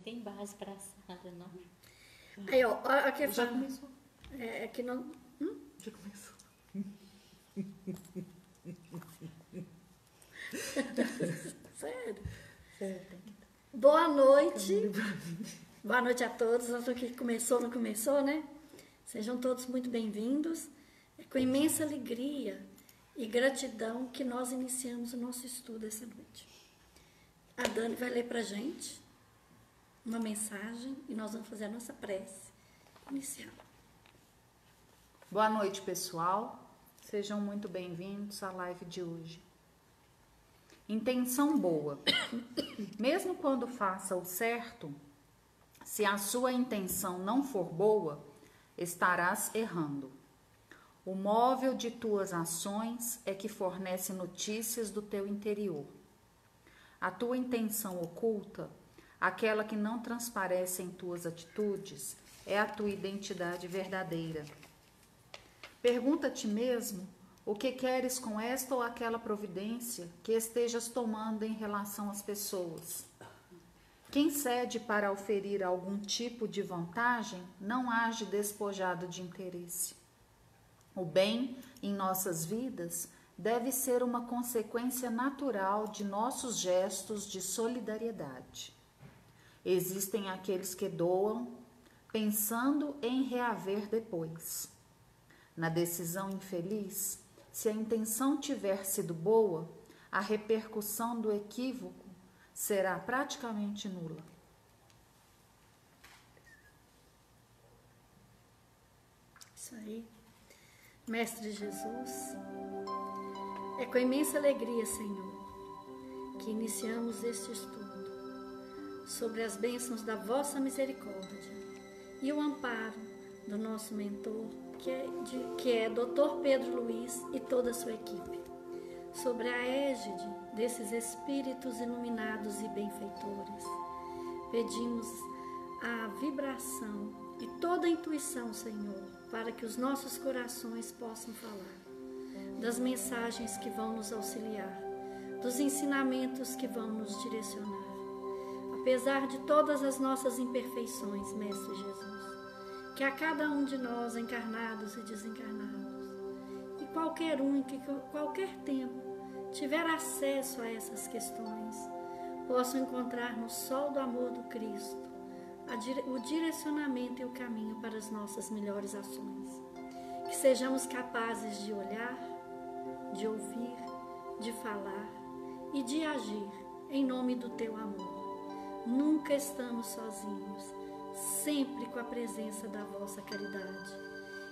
tem base para a Sara, não. Aí, ó, aqui Já começou. É que não... Já começou. Sério. Certo. Boa noite. Boa noite a todos. Nós aqui começou, não começou, né? Sejam todos muito bem-vindos. É com imensa alegria e gratidão que nós iniciamos o nosso estudo essa noite. A Dani vai ler pra gente uma mensagem e nós vamos fazer a nossa prece inicial. Boa noite, pessoal. Sejam muito bem-vindos à live de hoje. Intenção boa. Mesmo quando faça o certo, se a sua intenção não for boa, estarás errando. O móvel de tuas ações é que fornece notícias do teu interior. A tua intenção oculta, aquela que não transparece em tuas atitudes, é a tua identidade verdadeira. Pergunta a ti mesmo o que queres com esta ou aquela providência que estejas tomando em relação às pessoas. Quem cede para oferir algum tipo de vantagem não age despojado de interesse. O bem em nossas vidas deve ser uma consequência natural de nossos gestos de solidariedade. Existem aqueles que doam pensando em reaver depois. Na decisão infeliz, se a intenção tiver sido boa, a repercussão do equívoco será praticamente nula. Isso aí. Mestre Jesus, é com imensa alegria, Senhor, que iniciamos este estudo sobre as bênçãos da vossa misericórdia e o amparo do nosso mentor, que é Dr. Pedro Luiz e toda a sua equipe, sobre a égide desses espíritos iluminados e benfeitores. Pedimos a vibração e toda a intuição, Senhor, para que os nossos corações possam falar das mensagens que vão nos auxiliar, dos ensinamentos que vão nos direcionar. Apesar de todas as nossas imperfeições, Mestre Jesus, que a cada um de nós, encarnados e desencarnados, e qualquer um que qualquer tempo tiver acesso a essas questões, possam encontrar no sol do amor do Cristo o direcionamento e o caminho para as nossas melhores ações. Que sejamos capazes de olhar, de ouvir, de falar e de agir em nome do Teu amor. Nunca estamos sozinhos, sempre com a presença da vossa caridade.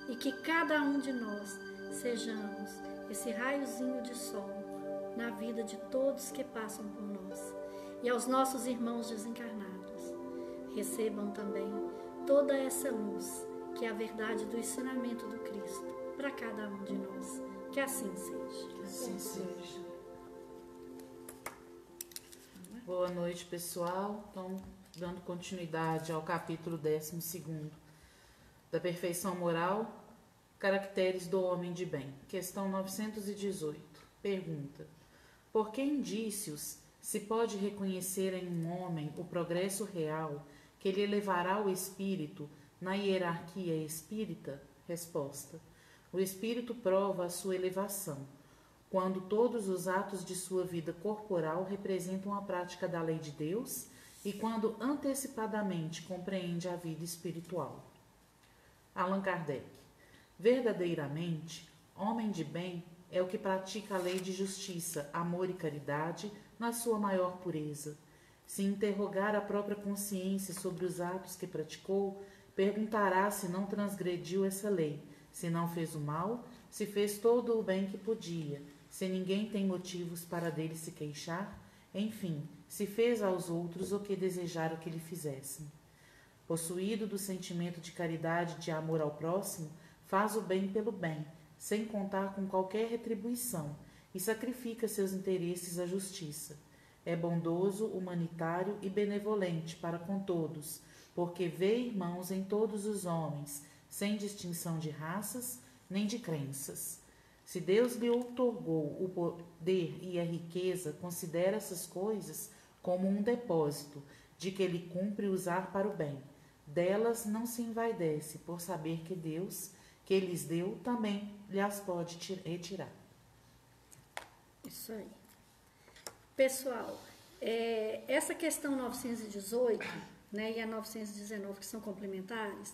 E que cada um de nós sejamos esse raiozinho de sol na vida de todos que passam por nós. E aos nossos irmãos desencarnados, recebam também toda essa luz, que é a verdade do ensinamento do Cristo, para cada um de nós. Que assim seja. Que assim seja. Boa noite, pessoal. Então, dando continuidade ao capítulo 12º da Perfeição Moral, Caracteres do Homem de Bem. Questão 918. Pergunta: por que indícios se pode reconhecer em um homem o progresso real que lhe levará o espírito na hierarquia espírita? Resposta: o espírito prova a sua elevação quando todos os atos de sua vida corporal representam a prática da lei de Deus e quando antecipadamente compreende a vida espiritual. Allan Kardec: verdadeiramente, homem de bem é o que pratica a lei de justiça, amor e caridade na sua maior pureza. Se interrogar a própria consciência sobre os atos que praticou, perguntará se não transgrediu essa lei, se não fez o mal, se fez todo o bem que podia, se ninguém tem motivos para dele se queixar, enfim, se fez aos outros o que desejaram que lhe fizessem. Possuído do sentimento de caridade e de amor ao próximo, faz o bem pelo bem, sem contar com qualquer retribuição, e sacrifica seus interesses à justiça. É bondoso, humanitário e benevolente para com todos, porque vê irmãos em todos os homens, sem distinção de raças nem de crenças. Se Deus lhe outorgou o poder e a riqueza, considera essas coisas como um depósito, de que ele cumpre usar para o bem. Delas não se envaidece, por saber que Deus, que lhes deu, também lhes pode retirar. Isso aí. Pessoal, essa questão 918, né, e a 919, que são complementares,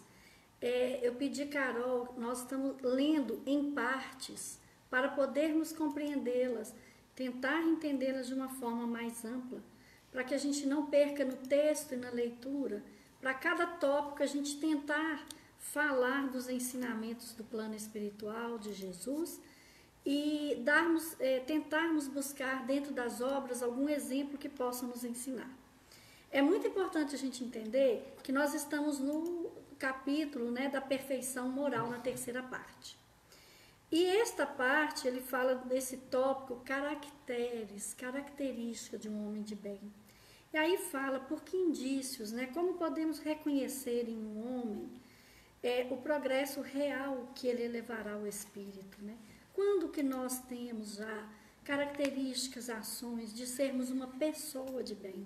eu pedi, Carol, nós estamos lendo em partes para podermos compreendê-las, tentar entendê-las de uma forma mais ampla, para que a gente não perca no texto e na leitura, para cada tópico a gente tentar falar dos ensinamentos do plano espiritual de Jesus e tentarmos buscar dentro das obras algum exemplo que possa nos ensinar. É muito importante a gente entender que nós estamos no capítulo, né, da perfeição moral, na terceira parte. E esta parte, ele fala desse tópico, característica de um homem de bem. E aí fala por que indícios, né, como podemos reconhecer em um homem o progresso real que ele elevará ao espírito, né? Quando que nós temos já características, ações de sermos uma pessoa de bem?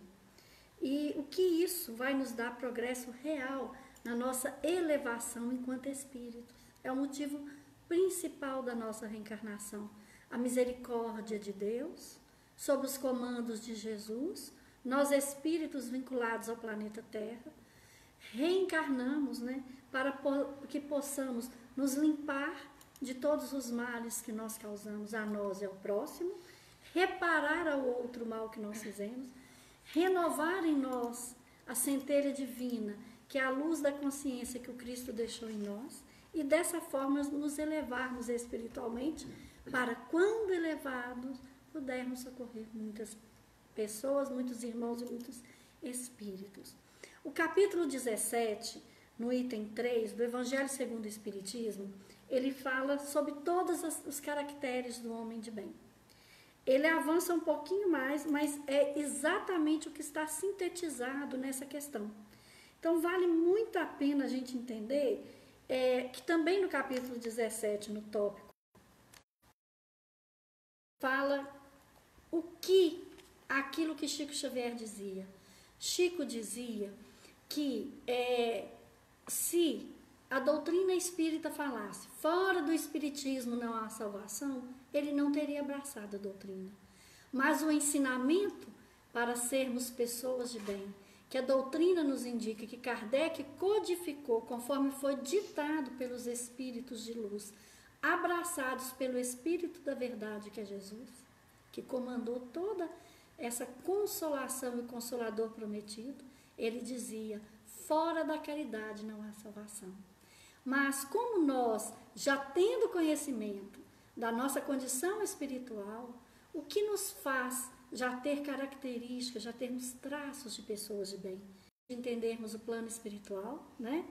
E o que isso vai nos dar progresso real na nossa elevação enquanto espíritos? É o motivo principal da nossa reencarnação. A misericórdia de Deus, sob os comandos de Jesus, nós espíritos vinculados ao planeta Terra, reencarnamos, né, para que possamos nos limpar de todos os males que nós causamos a nós e ao próximo, reparar ao outro o mal que nós fizemos, renovar em nós a centelha divina, que é a luz da consciência que o Cristo deixou em nós, e dessa forma nos elevarmos espiritualmente, para quando elevados, pudermos socorrer muitas pessoas, muitos irmãos e muitos espíritos. O capítulo 17, no item 3 do Evangelho segundo o Espiritismo, ele fala sobre todos os caracteres do homem de bem. Ele avança um pouquinho mais, mas é exatamente o que está sintetizado nessa questão. Então, vale muito a pena a gente entender que também no capítulo 17, no tópico, fala aquilo que Chico Xavier dizia. Chico dizia que se a doutrina espírita falasse fora do espiritismo não há salvação, ele não teria abraçado a doutrina. Mas o ensinamento para sermos pessoas de bem, que a doutrina nos indica, que Kardec codificou conforme foi ditado pelos espíritos de luz, abraçados pelo Espírito da Verdade, que é Jesus, que comandou toda essa consolação e consolador prometido, ele dizia, fora da caridade não há salvação. Mas como nós, já tendo conhecimento da nossa condição espiritual, o que nos faz já ter características, já termos traços de pessoas de bem, de entendermos o plano espiritual, né?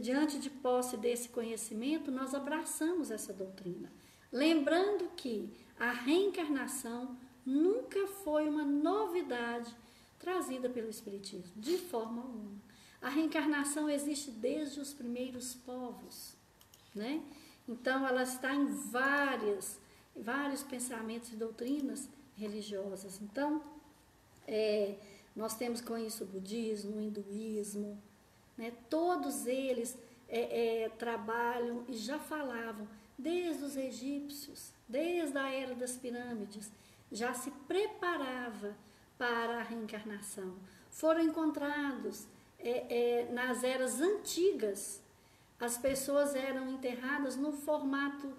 Diante de posse desse conhecimento, nós abraçamos essa doutrina, lembrando que a reencarnação nunca foi uma novidade trazida pelo Espiritismo, de forma alguma. A reencarnação existe desde os primeiros povos, né? Então, ela está em vários pensamentos e doutrinas religiosas. Então, nós temos com isso o budismo, o hinduísmo, né? Todos eles trabalham e já falavam, desde os egípcios, desde a era das pirâmides, já se preparava para a reencarnação. Foram encontrados nas eras antigas, as pessoas eram enterradas no formato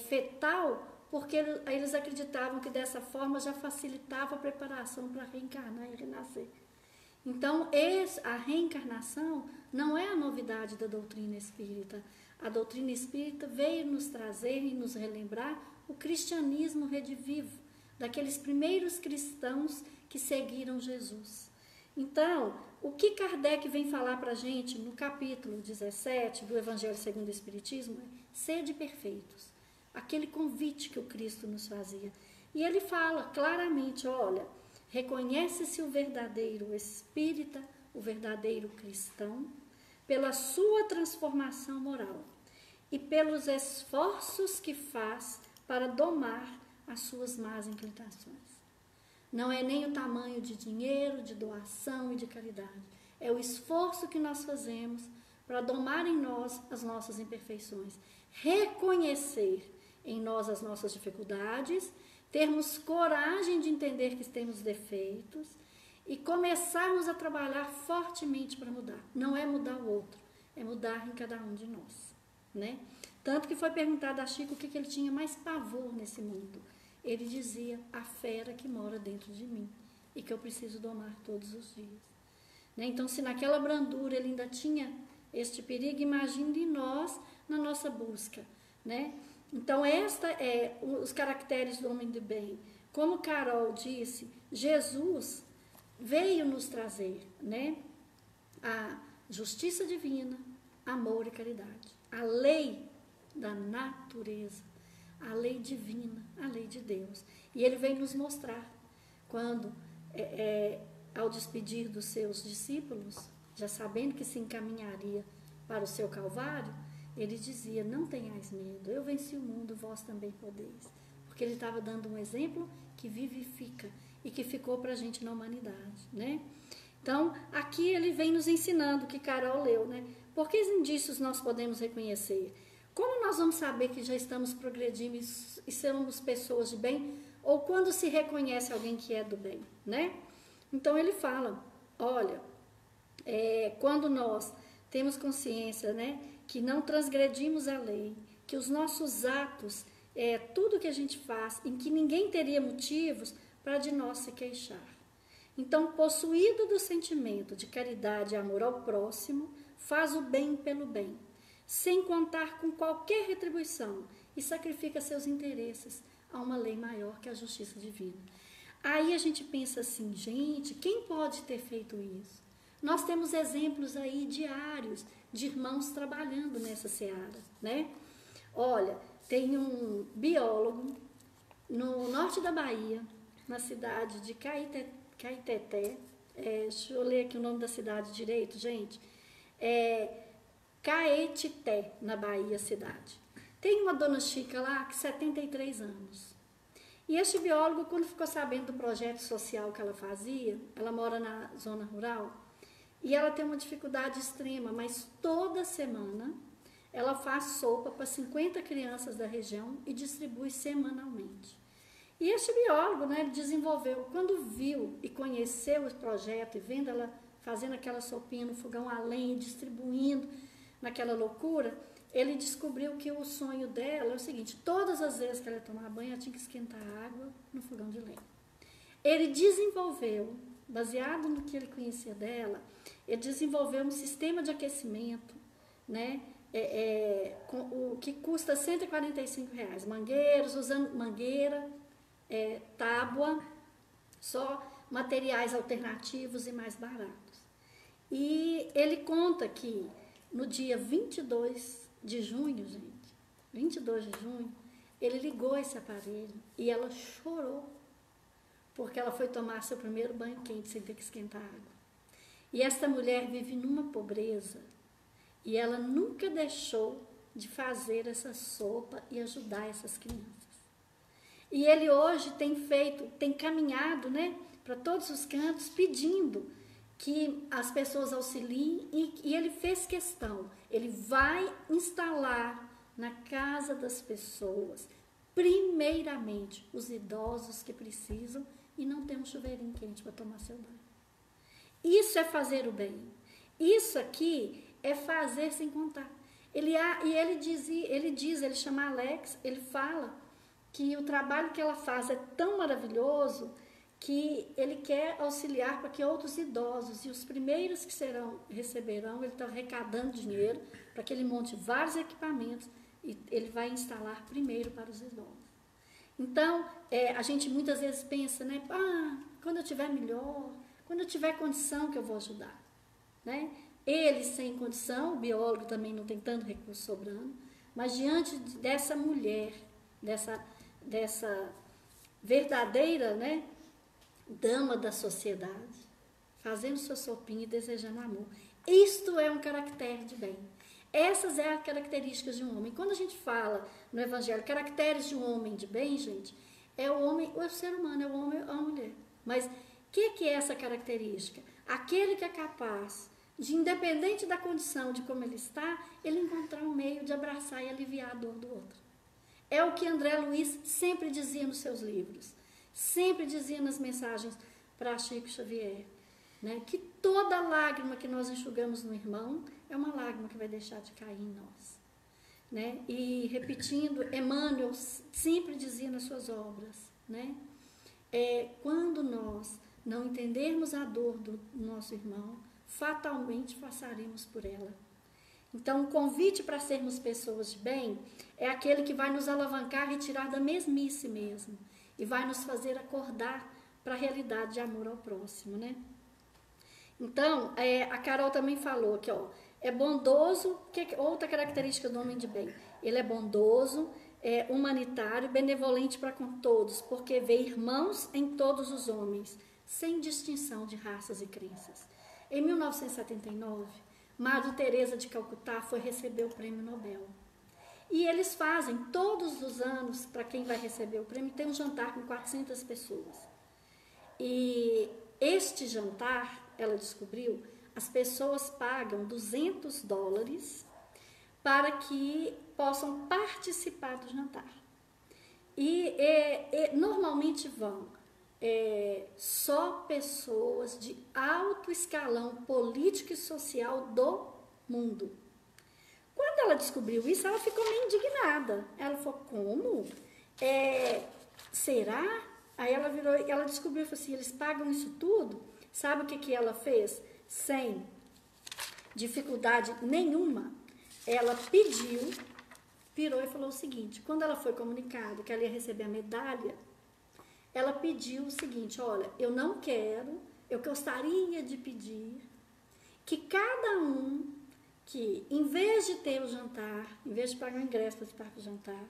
fetal, porque eles acreditavam que dessa forma já facilitava a preparação para reencarnar e renascer. Então, a reencarnação não é a novidade da doutrina espírita. A doutrina espírita veio nos trazer e nos relembrar o cristianismo redivivo, daqueles primeiros cristãos que seguiram Jesus. Então, o que Kardec vem falar para a gente no capítulo 17 do Evangelho segundo o Espiritismo é sede perfeitos, aquele convite que o Cristo nos fazia. E ele fala claramente, olha, reconhece-se o verdadeiro espírita, o verdadeiro cristão, pela sua transformação moral e pelos esforços que faz para domar as suas más inclinações. Não é nem o tamanho de dinheiro, de doação e de caridade. É o esforço que nós fazemos para domar em nós as nossas imperfeições, reconhecer em nós as nossas dificuldades, termos coragem de entender que temos defeitos e começarmos a trabalhar fortemente para mudar. Não é mudar o outro, é mudar em cada um de nós, né? Tanto que foi perguntado a Chico o que ele tinha mais pavor nesse mundo. Ele dizia, a fera que mora dentro de mim e que eu preciso domar todos os dias. Né? Então, se naquela brandura ele ainda tinha este perigo, imagine nós na nossa busca, né? Então, esta é os caracteres do homem de bem. Como Carol disse, Jesus veio nos trazer, né, a justiça divina, amor e caridade. A lei da natureza, a lei divina, a lei de Deus. E ele veio nos mostrar, quando, ao despedir dos seus discípulos, já sabendo que se encaminharia para o seu Calvário, ele dizia, não tenhais medo, eu venci o mundo, vós também podeis. Porque ele estava dando um exemplo que vivifica e que ficou para a gente na humanidade, né? Então, aqui ele vem nos ensinando, que Carol leu, né? Por que indícios nós podemos reconhecer? Como nós vamos saber que já estamos progredindo e somos pessoas de bem? Ou quando se reconhece alguém que é do bem, né? Então, ele fala, olha, quando nós temos consciência, né, que não transgredimos a lei, que os nossos atos, tudo que a gente faz, em que ninguém teria motivos para de nós se queixar. Então, possuído do sentimento de caridade e amor ao próximo, faz o bem pelo bem, sem contar com qualquer retribuição, e sacrifica seus interesses a uma lei maior que a justiça divina. Aí a gente pensa assim, gente, quem pode ter feito isso? Nós temos exemplos aí diários de irmãos trabalhando nessa seara, né? Olha, tem um biólogo no norte da Bahia, na cidade de Caeteté, deixa eu ler aqui o nome da cidade direito, gente, Caetité, na Bahia, cidade. Tem uma dona Chica lá, que 73 anos. E este biólogo, quando ficou sabendo do projeto social que ela fazia, ela mora na zona rural, e ela tem uma dificuldade extrema, mas toda semana ela faz sopa para 50 crianças da região e distribui semanalmente. E este biólogo, né, ele desenvolveu, quando viu e conheceu o projeto, e vendo ela fazendo aquela sopinha no fogão a lenha, distribuindo naquela loucura, ele descobriu que o sonho dela é o seguinte, todas as vezes que ela ia tomar banho, ela tinha que esquentar água no fogão de lenha. Ele desenvolveu, baseado no que ele conhecia dela, ele desenvolveu um sistema de aquecimento, né, o que custa R$145, mangueiros, usando mangueira, tábua, só materiais alternativos e mais baratos. E ele conta que no dia 22 de junho, gente, 22 de junho, ele ligou esse aparelho e ela chorou, porque ela foi tomar seu primeiro banho quente sem ter que esquentar água. E esta mulher vive numa pobreza e ela nunca deixou de fazer essa sopa e ajudar essas crianças. E ele hoje tem caminhado, né, para todos os cantos, pedindo que as pessoas auxiliem, e ele fez questão, ele vai instalar na casa das pessoas, primeiramente, os idosos que precisam e não tem um chuveirinho quente para tomar seu banho. Isso é fazer o bem. Isso aqui é fazer sem contar. Ele chama Alex, ele fala que o trabalho que ela faz é tão maravilhoso que ele quer auxiliar para que outros idosos, e os primeiros que receberão, ele está arrecadando dinheiro para que ele monte vários equipamentos e ele vai instalar primeiro para os idosos. Então, a gente muitas vezes pensa, né, quando eu tiver melhor, quando eu tiver condição que eu vou ajudar, né? Ele sem condição, o biólogo também não tem tanto recurso sobrando, mas diante dessa mulher, dessa verdadeira, né, dama da sociedade, fazendo sua sopinha e desejando amor. Isto é um caractere de bem. Essas são as características de um homem. Quando a gente fala no Evangelho, caracteres de um homem de bem, gente, é o homem, o ser humano, é o homem ou a mulher. Mas o que é essa característica? Aquele que é capaz de, independente da condição, de como ele está, ele encontrar um meio de abraçar e aliviar a dor do outro. É o que André Luiz sempre dizia nos seus livros, sempre dizia nas mensagens para Chico Xavier, né? Que toda lágrima que nós enxugamos no irmão é uma lágrima que vai deixar de cair em nós. Né? E repetindo, Emmanuel sempre dizia nas suas obras, né? Quando nós não entendermos a dor do nosso irmão, fatalmente passaremos por ela. Então, o convite para sermos pessoas de bem é aquele que vai nos alavancar e tirar da mesmice mesmo, e vai nos fazer acordar para a realidade de amor ao próximo, né? Então, a Carol também falou que, ó, é bondoso, outra característica do homem de bem, ele é bondoso, humanitário, benevolente para com todos, porque vê irmãos em todos os homens, sem distinção de raças e crenças. Em 1979, Madre Teresa de Calcutá foi receber o Prêmio Nobel. E eles fazem, todos os anos, para quem vai receber o prêmio, tem um jantar com 400 pessoas. E este jantar, ela descobriu, as pessoas pagam $200 para que possam participar do jantar. E normalmente vão só pessoas de alto escalão político e social do mundo. Quando ela descobriu isso, ela ficou meio indignada. Ela falou, como? Será? Aí ela virou, ela descobriu, falou assim, eles pagam isso tudo? Sabe o que ela fez? Sem dificuldade nenhuma, ela pediu, virou e falou o seguinte, quando ela foi comunicada que ela ia receber a medalha, ela pediu o seguinte, olha, eu não quero, eu gostaria de pedir que cada um que, em vez de ter o jantar, em vez de pagar o ingresso para participar do jantar,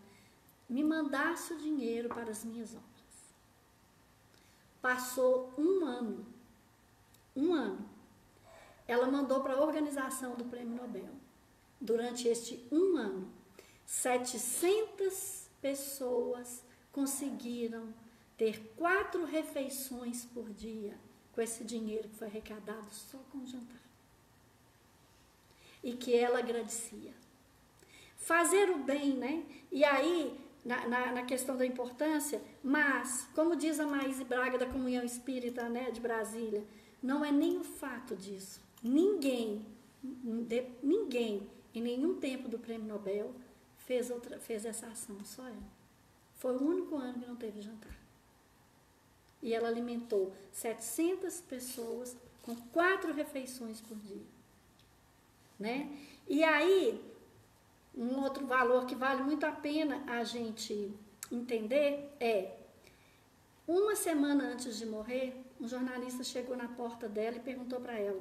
me mandasse o dinheiro para as minhas obras. Passou um ano. Ela mandou para a organização do Prêmio Nobel. Durante este um ano, 700 pessoas conseguiram ter 4 refeições por dia com esse dinheiro que foi arrecadado só com o jantar. E que ela agradecia. Fazer o bem, né? E aí, na questão da importância, mas, como diz a Maíse Braga da Comunhão Espírita, né, de Brasília, não é nem o fato disso. Ninguém, em nenhum tempo do Prêmio Nobel, fez essa ação, só ela. Foi o único ano que não teve jantar. E ela alimentou 700 pessoas com 4 refeições por dia. Né? E aí, um outro valor que vale muito a pena a gente entender é, uma semana antes de morrer, um jornalista chegou na porta dela e perguntou para ela,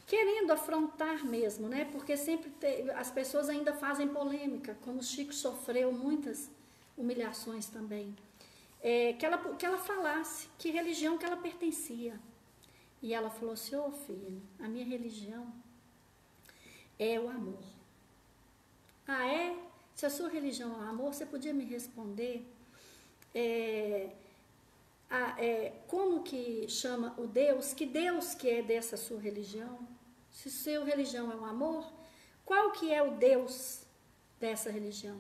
querendo afrontar mesmo, né? Porque sempre as pessoas ainda fazem polêmica, como o Chico sofreu muitas humilhações também, que ela falasse que religião que ela pertencia. E ela falou assim, ô filho, a minha religião é o amor. Ah, é? Se a sua religião é o amor, você podia me responder como que chama o Deus? Que Deus que é dessa sua religião? Se sua religião é o amor, qual que é o Deus dessa religião?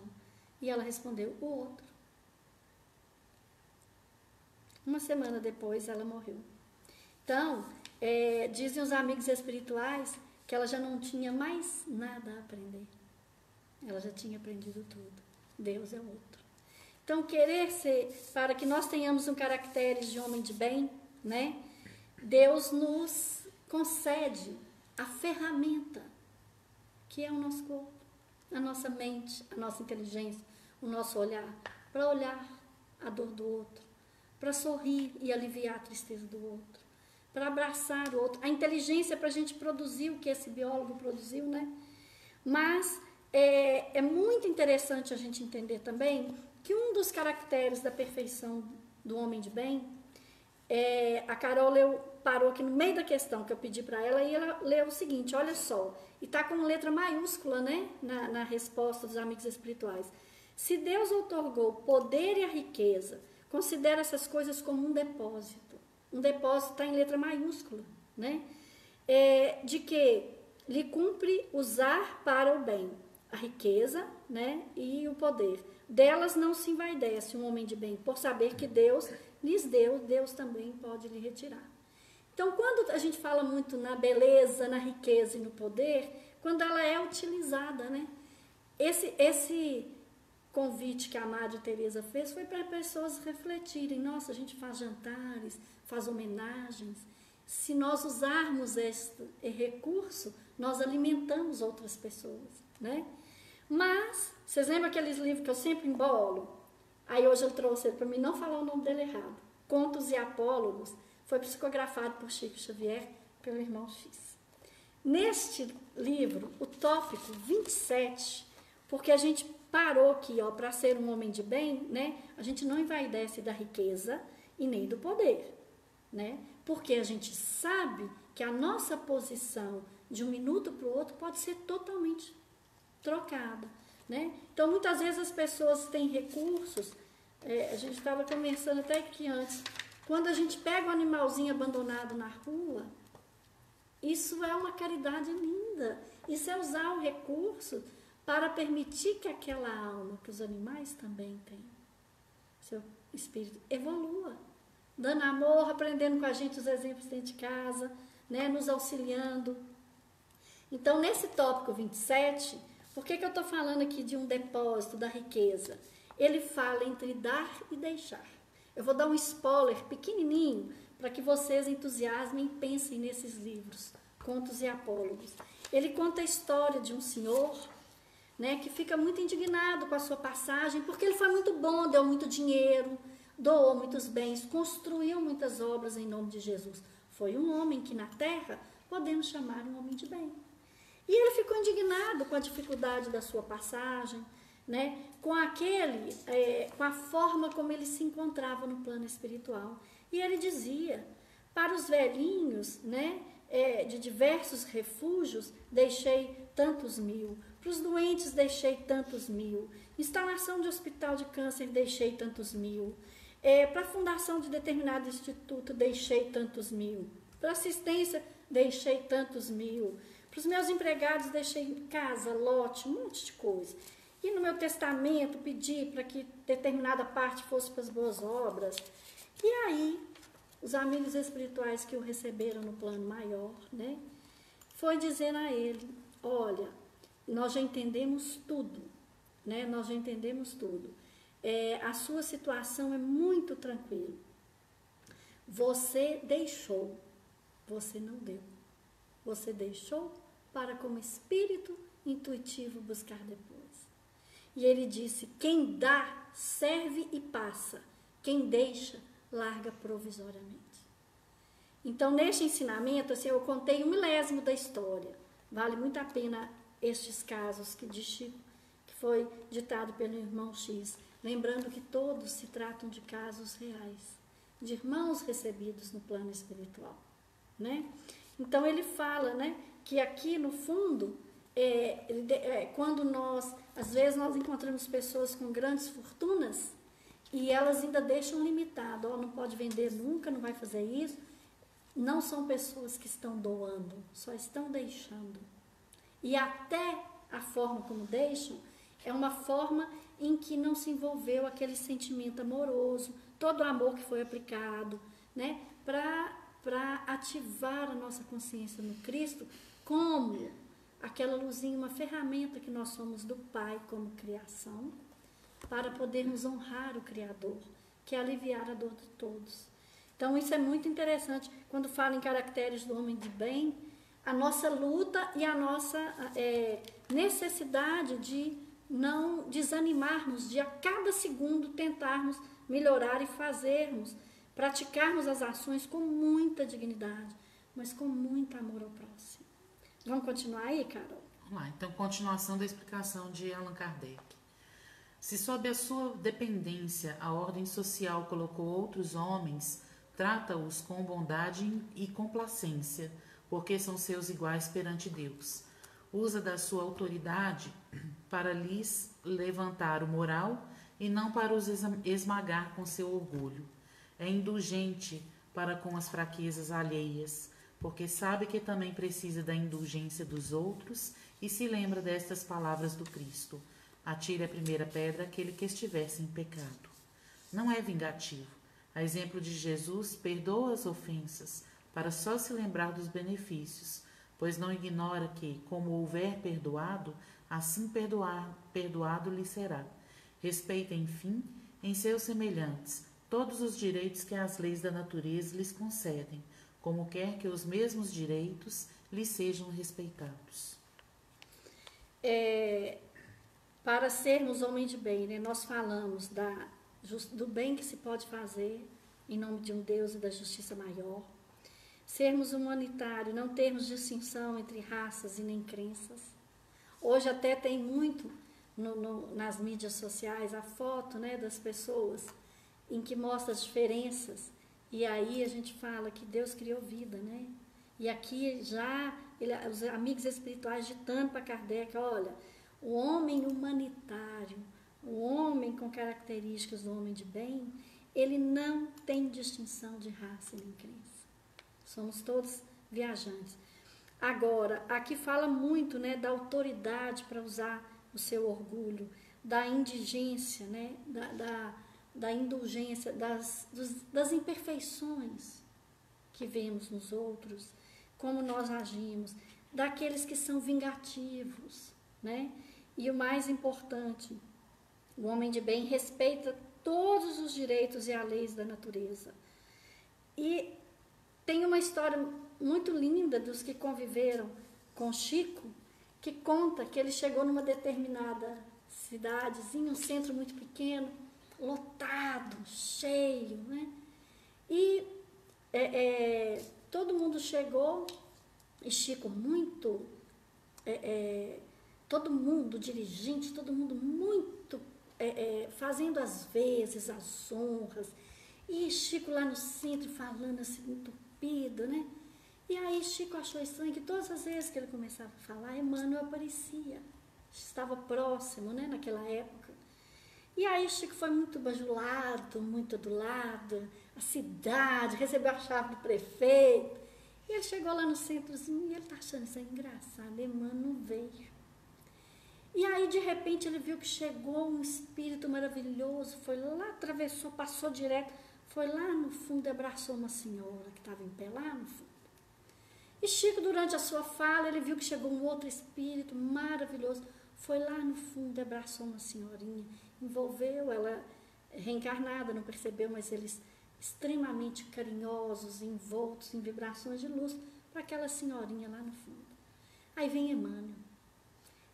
E ela respondeu, o outro. Uma semana depois, ela morreu. Então, dizem os amigos espirituais que ela já não tinha mais nada a aprender. Ela já tinha aprendido tudo. Deus é o outro. Então, querer ser, para que nós tenhamos um caractere de homem de bem, né? Deus nos concede a ferramenta, que é o nosso corpo, a nossa mente, a nossa inteligência, o nosso olhar, para olhar a dor do outro, para sorrir e aliviar a tristeza do outro, para abraçar o outro. A inteligência para a gente produzir o que esse biólogo produziu, né? Mas é muito interessante a gente entender também que um dos caracteres da perfeição do homem de bem, a Carol parou aqui no meio da questão que eu pedi para ela e ela leu o seguinte, olha só, e está com letra maiúscula, né, na resposta dos amigos espirituais. Se Deus outorgou o poder e a riqueza, considera essas coisas como um depósito. Um depósito está em letra maiúscula, né? De que lhe cumpre usar para o bem a riqueza, né, e o poder. Delas não se envaidece um homem de bem, por saber que Deus lhes deu, Deus também pode lhe retirar. Então, quando a gente fala muito na beleza, na riqueza e no poder, quando ela é utilizada, né? Esse convite que a Madre Teresa fez foi para pessoas refletirem. Nossa, a gente faz jantares, faz homenagens. Se nós usarmos este recurso, nós alimentamos outras pessoas, né? Mas, vocês lembram aqueles livros que eu sempre embolo? Aí hoje eu trouxe ele para mim não falar o nome dele errado. Contos e Apólogos, foi psicografado por Chico Xavier, pelo irmão X. Neste livro, o tópico 27, porque a gente parou aqui, ó, para ser um homem de bem, né? A gente não envaidece da riqueza e nem do poder, né? Porque a gente sabe que a nossa posição de um minuto para o outro pode ser totalmente trocada, né? Então, muitas vezes as pessoas têm recursos, a gente estava conversando até aqui antes, quando a gente pega um animalzinho abandonado na rua, isso é uma caridade linda, isso é usar o recurso para permitir que aquela alma, que os animais também têm, seu espírito, evolua, dando amor, aprendendo com a gente os exemplos dentro de casa, né, nos auxiliando. Então, nesse tópico 27, por que eu estou falando aqui de um depósito da riqueza? Ele fala entre dar e deixar. Eu vou dar um spoiler pequenininho para que vocês entusiasmem e pensem nesses livros, Contos e Apólogos. Ele conta a história de um senhor, né, que fica muito indignado com a sua passagem, porque ele foi muito bom, deu muito dinheiro, doou muitos bens, construiu muitas obras em nome de Jesus. Foi um homem que na terra podemos chamar um homem de bem. E ele ficou indignado com a dificuldade da sua passagem, né, com a forma como ele se encontrava no plano espiritual. E ele dizia, para os velhinhos, né, de diversos refúgios, deixei tantos mil. Para os doentes, deixei tantos mil. Instalação de hospital de câncer, deixei tantos mil. Para a fundação de determinado instituto, deixei tantos mil. Para assistência, deixei tantos mil. Para os meus empregados, deixei casa, lote, um monte de coisa. E no meu testamento, pedi para que determinada parte fosse para as boas obras. E aí, os amigos espirituais que o receberam no plano maior, né, foi dizer a ele, olha, nós já entendemos tudo, né, nós já entendemos tudo. A sua situação é muito tranquila. Você deixou, você não deu. Você deixou para como espírito intuitivo buscar depois. E ele disse, quem dá, serve e passa. Quem deixa, larga provisoriamente. Então, neste ensinamento, assim, eu contei 1/10 da história. Vale muito a pena estes casos que de Chico, que foi ditado pelo irmão X. Lembrando que todos se tratam de casos reais, de irmãos recebidos no plano espiritual, né? Então, ele fala, né, que aqui, no fundo, quando às vezes nós encontramos pessoas com grandes fortunas e elas ainda deixam limitado, não pode vender nunca, não vai fazer isso. Não são pessoas que estão doando, só estão deixando. E até a forma como deixam é uma forma em que não se envolveu aquele sentimento amoroso, todo o amor que foi aplicado, né, para ativar a nossa consciência no Cristo como aquela luzinha, uma ferramenta que nós somos do Pai como criação, para podermos honrar o Criador, que é aliviar a dor de todos. Então, isso é muito interessante. Quando fala em caracteres do homem de bem, a nossa luta e a nossa necessidade de não desanimarmos, de a cada segundo tentarmos melhorar e praticarmos as ações com muita dignidade, mas com muito amor ao próximo. Vamos continuar aí, Carol? Vamos lá, então, continuação da explicação de Allan Kardec. Se sob a sua dependência a ordem social colocou outros homens, trata-os com bondade e complacência, porque são seus iguais perante Deus. Usa da sua autoridade para lhes levantar o moral e não para os esmagar com seu orgulho. É indulgente para com as fraquezas alheias, porque sabe que também precisa da indulgência dos outros e se lembra destas palavras do Cristo: atire a primeira pedra aquele que estiver sem pecado. Não é vingativo. A exemplo de Jesus, perdoa as ofensas, para só se lembrar dos benefícios, pois não ignora que, como houver perdoado, assim perdoado lhe será. Respeita, enfim, em seus semelhantes, todos os direitos que as leis da natureza lhes concedem, como quer que os mesmos direitos lhes sejam respeitados. Para sermos homens de bem, né, nós falamos do bem que se pode fazer em nome de um Deus e da justiça maior. Sermos humanitários, não termos distinção entre raças e nem crenças. Hoje até tem muito nas mídias sociais a foto, né, das pessoas em que mostra as diferenças. E aí a gente fala que Deus criou vida, né? E aqui os amigos espirituais ditando para Kardec, olha, o homem humanitário, o homem com características do homem de bem, ele não tem distinção de raça nem crença. Somos todos viajantes. Agora, aqui fala muito, né, da autoridade para usar o seu orgulho, da indigência, né, da indulgência, das imperfeições que vemos nos outros, como nós agimos, daqueles que são vingativos, né? E o mais importante, o homem de bem respeita todos os direitos e as leis da natureza. E tem uma história muito linda dos que conviveram com Chico, que conta que ele chegou numa determinada cidadezinha, um centro muito pequeno, lotado, cheio, né? E todo mundo chegou, e Chico muito, todo mundo, dirigente, todo mundo muito, fazendo as vezes, as honras, e Chico lá no centro falando assim, entupido, né? E aí Chico achou estranho que todas as vezes que ele começava a falar, Emmanuel aparecia, estava próximo, né, naquela época. E aí Chico foi muito bajulado, muito adulado, a cidade, recebeu a chave do prefeito. E ele chegou lá no centrozinho e ele está achando isso aí engraçado, Emmanuel não veio. E aí, de repente, ele viu que chegou um espírito maravilhoso, foi lá, atravessou, passou direto, foi lá no fundo e abraçou uma senhora que estava em pé lá no fundo. E Chico, durante a sua fala, ele viu que chegou um outro espírito maravilhoso, foi lá no fundo e abraçou uma senhorinha, envolveu ela, reencarnada, não percebeu, mas eles extremamente carinhosos, envoltos em vibrações de luz, para aquela senhorinha lá no fundo. Aí vem Emmanuel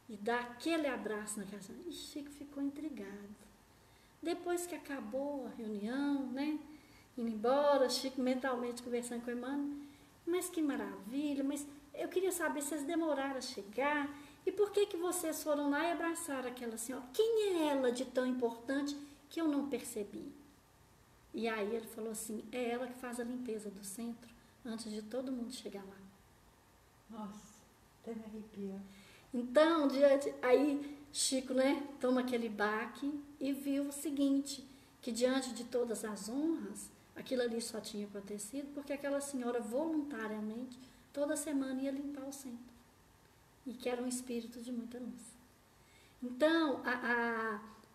e dá aquele abraço naquela senhora. E Chico ficou intrigado. Depois que acabou a reunião, né, indo embora, Chico mentalmente conversando com Emmanuel, mas que maravilha, mas eu queria saber se vocês demoraram a chegar e por que vocês foram lá e abraçaram aquela senhora? Quem é ela de tão importante que eu não percebi? E aí ele falou assim, é ela que faz a limpeza do centro antes de todo mundo chegar lá. Nossa, até me arrepia. Então, aí Chico, né, toma aquele baque e viu o seguinte, que diante de todas as honras, aquilo ali só tinha acontecido porque aquela senhora voluntariamente, toda semana ia limpar o centro. E que era um espírito de muita luz. Então,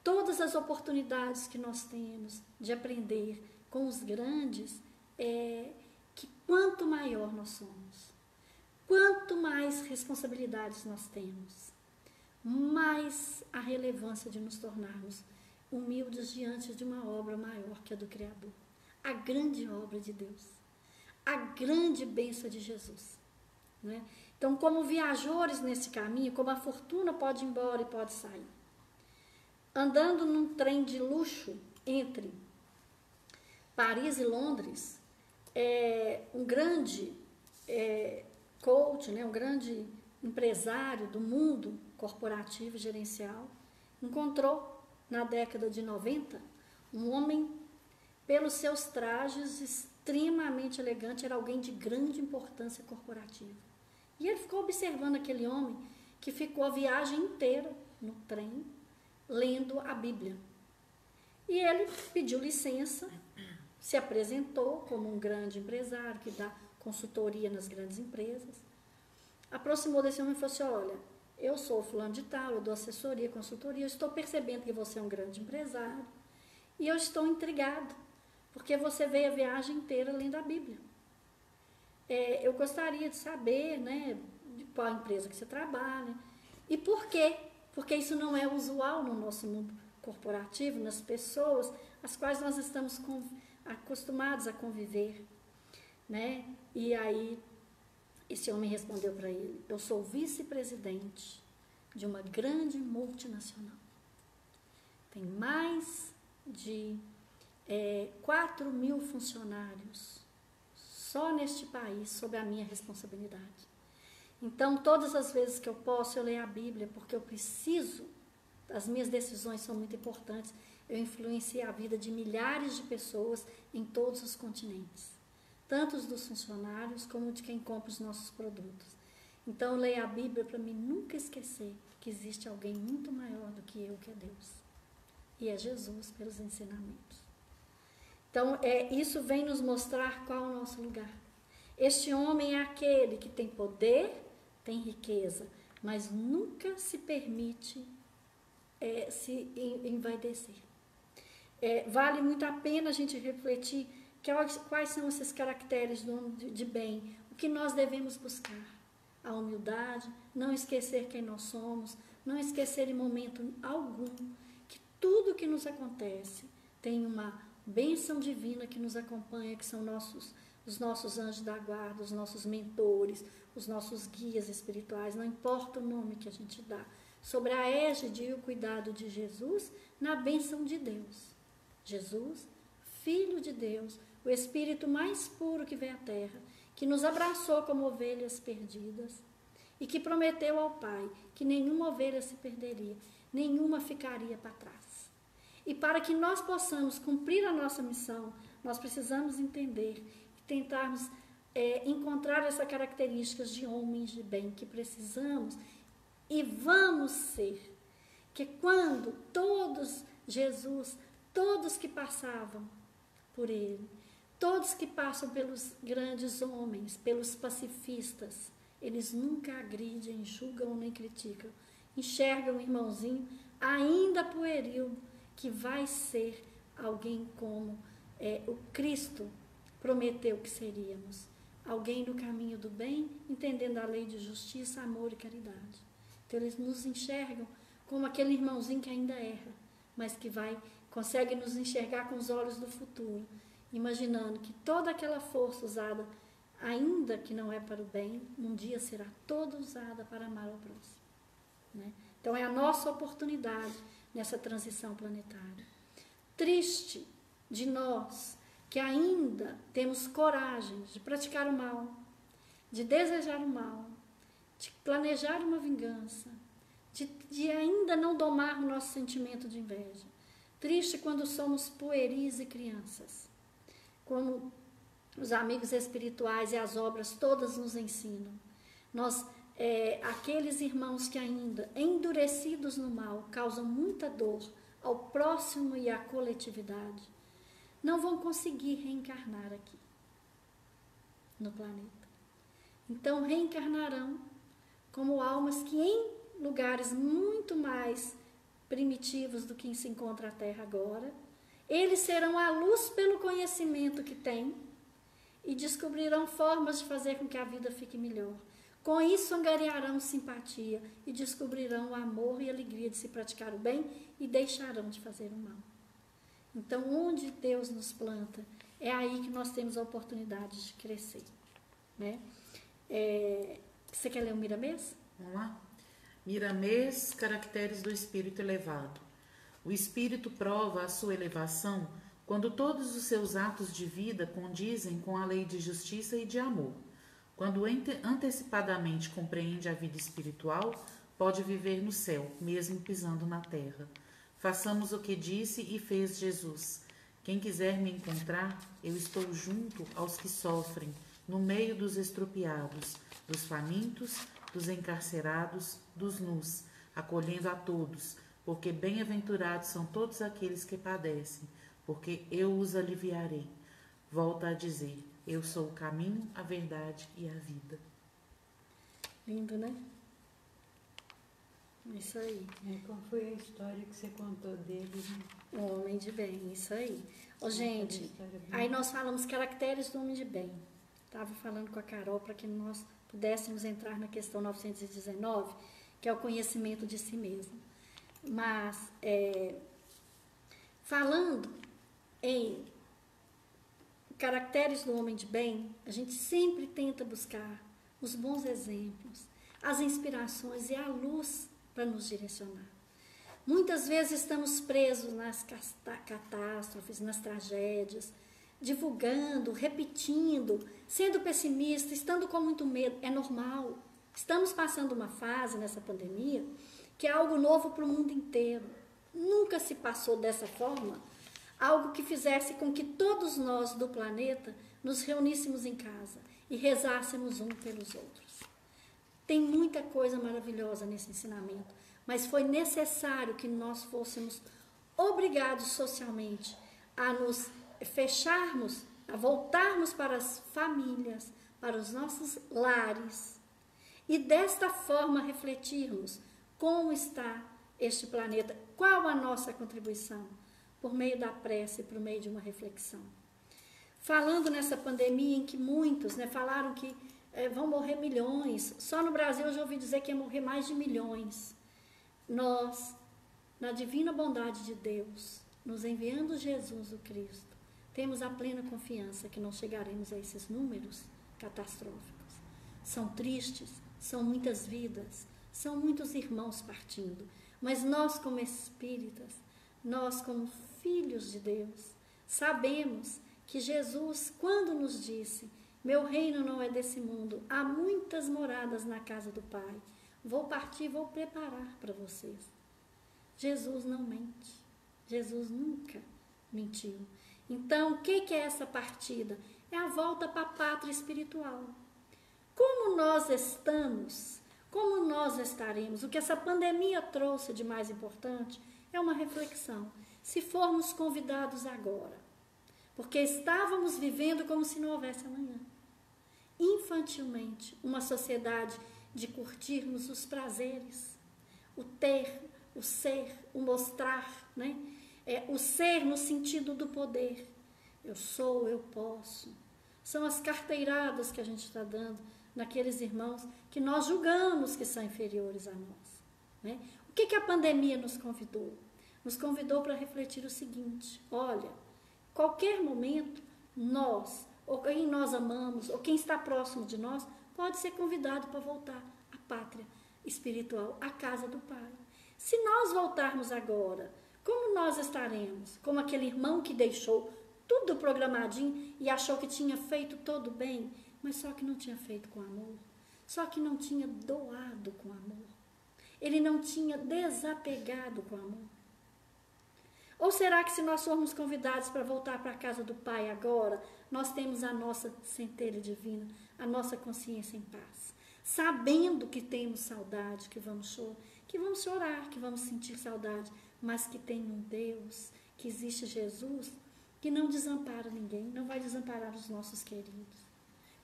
todas as oportunidades que nós temos de aprender com os grandes, que quanto maior nós somos, quanto mais responsabilidades nós temos, mais a relevância de nos tornarmos humildes diante de uma obra maior que a do Criador. A grande obra de Deus, a grande bênção de Jesus. Né? Então, como viajores nesse caminho, como a fortuna pode ir embora e pode sair. Andando num trem de luxo entre Paris e Londres, um grande coach, né, um grande empresário do mundo corporativo e gerencial, encontrou na década de 90 um homem, pelos seus trajes extremamente elegante, era alguém de grande importância corporativa. E ele ficou observando aquele homem que ficou a viagem inteira no trem, lendo a Bíblia. E ele pediu licença se apresentou como um grande empresário que dá consultoria nas grandes empresas. Aproximou desse homem e falou assim: olha, eu sou fulano de tal, eu dou assessoria, consultoria, eu estou percebendo que você é um grande empresário e eu estou intrigado, porque você veio a viagem inteira lendo a Bíblia. Eu gostaria de saber, né, de qual empresa que você trabalha e por quê, porque isso não é usual no nosso mundo corporativo, nas pessoas as quais nós estamos acostumados a conviver, né? E aí esse homem respondeu para ele: eu sou vice-presidente de uma grande multinacional. Tem mais de 4.000 funcionários só neste país, sob a minha responsabilidade. Então, todas as vezes que eu posso, eu leio a Bíblia, porque eu preciso, as minhas decisões são muito importantes, eu influencio a vida de milhares de pessoas em todos os continentes, tanto os dos funcionários como de quem compra os nossos produtos. Então, eu leio a Bíblia para mim nunca esquecer que existe alguém muito maior do que eu, que é Deus. E é Jesus pelos ensinamentos. Então, isso vem nos mostrar qual é o nosso lugar. Este homem é aquele que tem poder, tem riqueza, mas nunca se permite se envaidecer. Vale muito a pena a gente refletir quais são esses caracteres do homem de bem, o que nós devemos buscar. A humildade, não esquecer quem nós somos, não esquecer em momento algum que tudo que nos acontece tem uma bênção divina que nos acompanha, que são os nossos anjos da guarda, os nossos mentores, os nossos guias espirituais, não importa o nome que a gente dá, sobre a égide e o cuidado de Jesus na bênção de Deus. Jesus, Filho de Deus, o Espírito mais puro que veio à Terra, que nos abraçou como ovelhas perdidas e que prometeu ao Pai que nenhuma ovelha se perderia, nenhuma ficaria para trás. E para que nós possamos cumprir a nossa missão, nós precisamos entender e tentarmos encontrar essas características de homens de bem que precisamos e vamos ser. Que quando todos que passavam por ele, todos que passam pelos grandes homens, pelos pacifistas, eles nunca agridem, julgam nem criticam. Enxergam o irmãozinho ainda pueril, que vai ser alguém como o Cristo prometeu que seríamos. Alguém no caminho do bem, entendendo a lei de justiça, amor e caridade. Então eles nos enxergam como aquele irmãozinho que ainda erra, mas que consegue nos enxergar com os olhos do futuro, imaginando que toda aquela força usada, ainda que não é para o bem, um dia será toda usada para amar ao próximo, né? Então é a nossa oportunidade nessa transição planetária. Triste de nós que ainda temos coragem de praticar o mal, de desejar o mal, de planejar uma vingança, de ainda não domar o nosso sentimento de inveja. Triste quando somos pueris e crianças, como os amigos espirituais e as obras todas nos ensinam. Aqueles irmãos que ainda, endurecidos no mal, causam muita dor ao próximo e à coletividade, não vão conseguir reencarnar aqui no planeta. Então reencarnarão como almas que em lugares muito mais primitivos do que se encontra a Terra agora, eles serão a luz pelo conhecimento que têm e descobrirão formas de fazer com que a vida fique melhor. Com isso, angariarão simpatia e descobrirão o amor e a alegria de se praticar o bem e deixarão de fazer o mal. Então, onde Deus nos planta, é aí que nós temos a oportunidade de crescer, né? Você quer ler o Miramês? Vamos lá? Miramês, caracteres do espírito elevado. O espírito prova a sua elevação quando todos os seus atos de vida condizem com a lei de justiça e de amor. Quando antecipadamente compreende a vida espiritual, pode viver no céu, mesmo pisando na terra. Façamos o que disse e fez Jesus. Quem quiser me encontrar, eu estou junto aos que sofrem, no meio dos estropiados, dos famintos, dos encarcerados, dos nus, acolhendo a todos, porque bem-aventurados são todos aqueles que padecem, porque eu os aliviarei. volta a dizer: eu sou o caminho, a verdade e a vida. Lindo, né? Isso aí. Qual foi a história que você contou dele? Né? O homem de bem, isso aí. Ô, gente, aí nós falamos caracteres do homem de bem. Estava falando com a Carol para que nós pudéssemos entrar na questão 919, que é o conhecimento de si mesmo. Mas, falando em caracteres do homem de bem, a gente sempre tenta buscar os bons exemplos, as inspirações e a luz para nos direcionar. Muitas vezes estamos presos nas catástrofes, nas tragédias, divulgando, repetindo, sendo pessimista, estando com muito medo. É normal. Estamos passando uma fase nessa pandemia que é algo novo para o mundo inteiro. Nunca se passou dessa forma algo que fizesse com que todos nós do planeta nos reuníssemos em casa e rezássemos um pelos outros. Tem muita coisa maravilhosa nesse ensinamento, mas foi necessário que nós fôssemos obrigados socialmente a nos fecharmos, a voltarmos para as famílias, para os nossos lares e desta forma refletirmos como está este planeta, qual a nossa contribuição, por meio da prece, por meio de uma reflexão. Falando nessa pandemia em que muitos falaram que vão morrer milhões, só no Brasil eu já ouvi dizer que ia morrer mais de milhões. Nós, na divina bondade de Deus, nos enviando Jesus o Cristo, temos a plena confiança que não chegaremos a esses números catastróficos. São tristes, são muitas vidas, são muitos irmãos partindo, mas nós como espíritas, nós como filhos de Deus, sabemos que Jesus, quando nos disse: meu reino não é desse mundo, há muitas moradas na casa do Pai, vou partir, vou preparar para vocês. Jesus não mente, Jesus nunca mentiu. Então, o que é essa partida? É a volta para a pátria espiritual. Como nós estamos, como nós estaremos, o que essa pandemia trouxe de mais importante é uma reflexão. Se formos convidados agora, porque estávamos vivendo como se não houvesse amanhã. Infantilmente, uma sociedade de curtirmos os prazeres, o ter, o ser, o mostrar, o ser no sentido do poder. Eu sou, eu posso. São as carteiradas que a gente está dando naqueles irmãos que nós julgamos que são inferiores a nós. O que a pandemia nos convidou? Nos convidou para refletir o seguinte: olha, qualquer momento, nós, ou quem nós amamos, ou quem está próximo de nós, pode ser convidado para voltar à pátria espiritual, à casa do Pai. Se nós voltarmos agora, como nós estaremos? Como aquele irmão que deixou tudo programadinho e achou que tinha feito todo bem, mas só que não tinha feito com amor, só que não tinha doado com amor, ele não tinha desapegado com amor. Ou será que se nós formos convidados para voltar para a casa do Pai agora, nós temos a nossa centelha divina, a nossa consciência em paz, sabendo que temos saudade, que vamos chorar, que vamos sentir saudade, mas que tem um Deus, que existe Jesus, que não desampara ninguém, não vai desamparar os nossos queridos.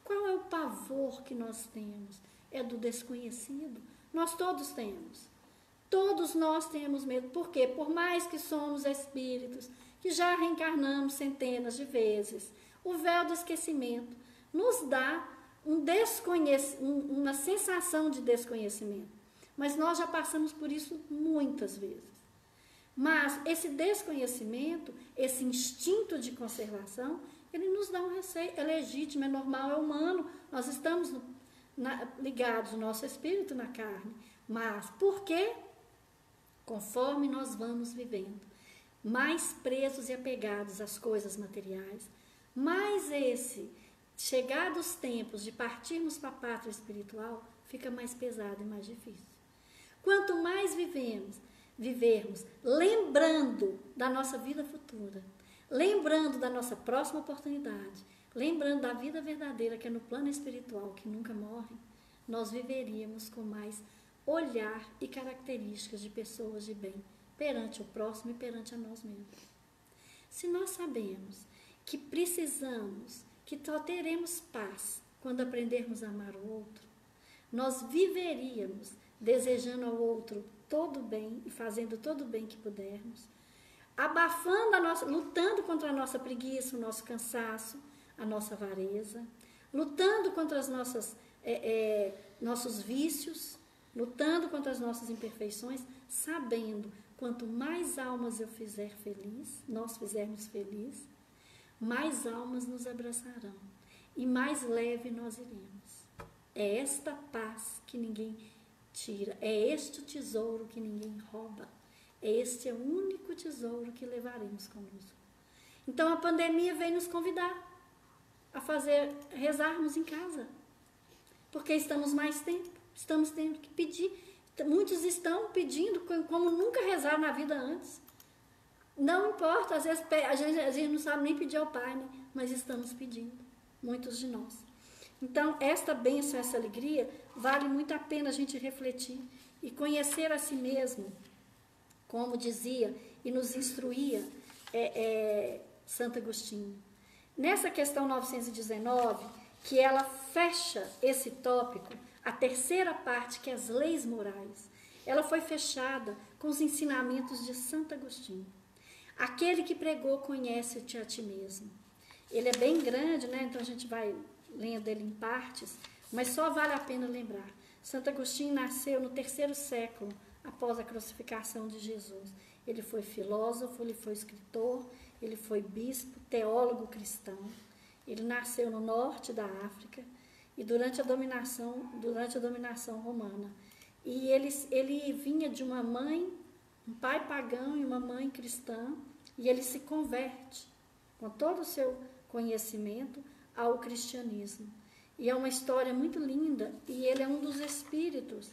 Qual é o pavor que nós temos? É do desconhecido? Nós todos temos. Todos nós temos medo. Por quê? Por mais que somos espíritos, que já reencarnamos centenas de vezes, o véu do esquecimento nos dá uma sensação de desconhecimento. Mas nós já passamos por isso muitas vezes. Mas esse desconhecimento, esse instinto de conservação, ele nos dá um receio. É legítimo, é normal, é humano. Nós estamos ligados, o nosso espírito na carne. Mas por quê? Conforme nós vamos vivendo, mais presos e apegados às coisas materiais, mais chegados os tempos de partirmos para a pátria espiritual, fica mais pesado e mais difícil. Quanto mais vivermos lembrando da nossa vida futura, lembrando da nossa próxima oportunidade, lembrando da vida verdadeira que é no plano espiritual, que nunca morre, nós viveríamos com mais olhar e características de pessoas de bem perante o próximo e perante a nós mesmos. Se nós sabemos que precisamos, que só teremos paz quando aprendermos a amar o outro, nós viveríamos desejando ao outro todo o bem e fazendo todo o bem que pudermos, abafando lutando contra a nossa preguiça, o nosso cansaço, a nossa avareza, lutando contra os nossos vícios, lutando contra as nossas imperfeições, sabendo quanto mais almas eu fizer feliz, nós fizermos feliz, mais almas nos abraçarão e mais leve nós iremos. É esta paz que ninguém tira, é este o tesouro que ninguém rouba, este é o único tesouro que levaremos conosco. Então a pandemia veio nos convidar a rezarmos em casa, porque estamos mais tempo, estamos tendo que pedir. Muitos estão pedindo como nunca rezaram na vida antes. Não importa, às vezes a gente não sabe nem pedir ao Pai, né? Mas estamos pedindo, muitos de nós. Então, esta bênção, essa alegria, vale muito a pena a gente refletir e conhecer a si mesmo, como dizia e nos instruía Santo Agostinho. Nessa questão 919, que ela fecha esse tópico, a terceira parte, que é as leis morais, ela foi fechada com os ensinamentos de Santo Agostinho. Aquele que pregou, conhece-te a ti mesmo. Ele é bem grande, né? Então a gente vai lendo ele em partes, mas só vale a pena lembrar. Santo Agostinho nasceu no 3º século após a crucificação de Jesus. Ele foi filósofo, ele foi escritor, ele foi bispo, teólogo cristão. Ele nasceu no norte da África e durante a dominação romana. E ele vinha de uma mãe, um pai pagão e uma mãe cristã, e ele se converte com todo o seu conhecimento ao cristianismo. E é uma história muito linda, e ele é um dos espíritos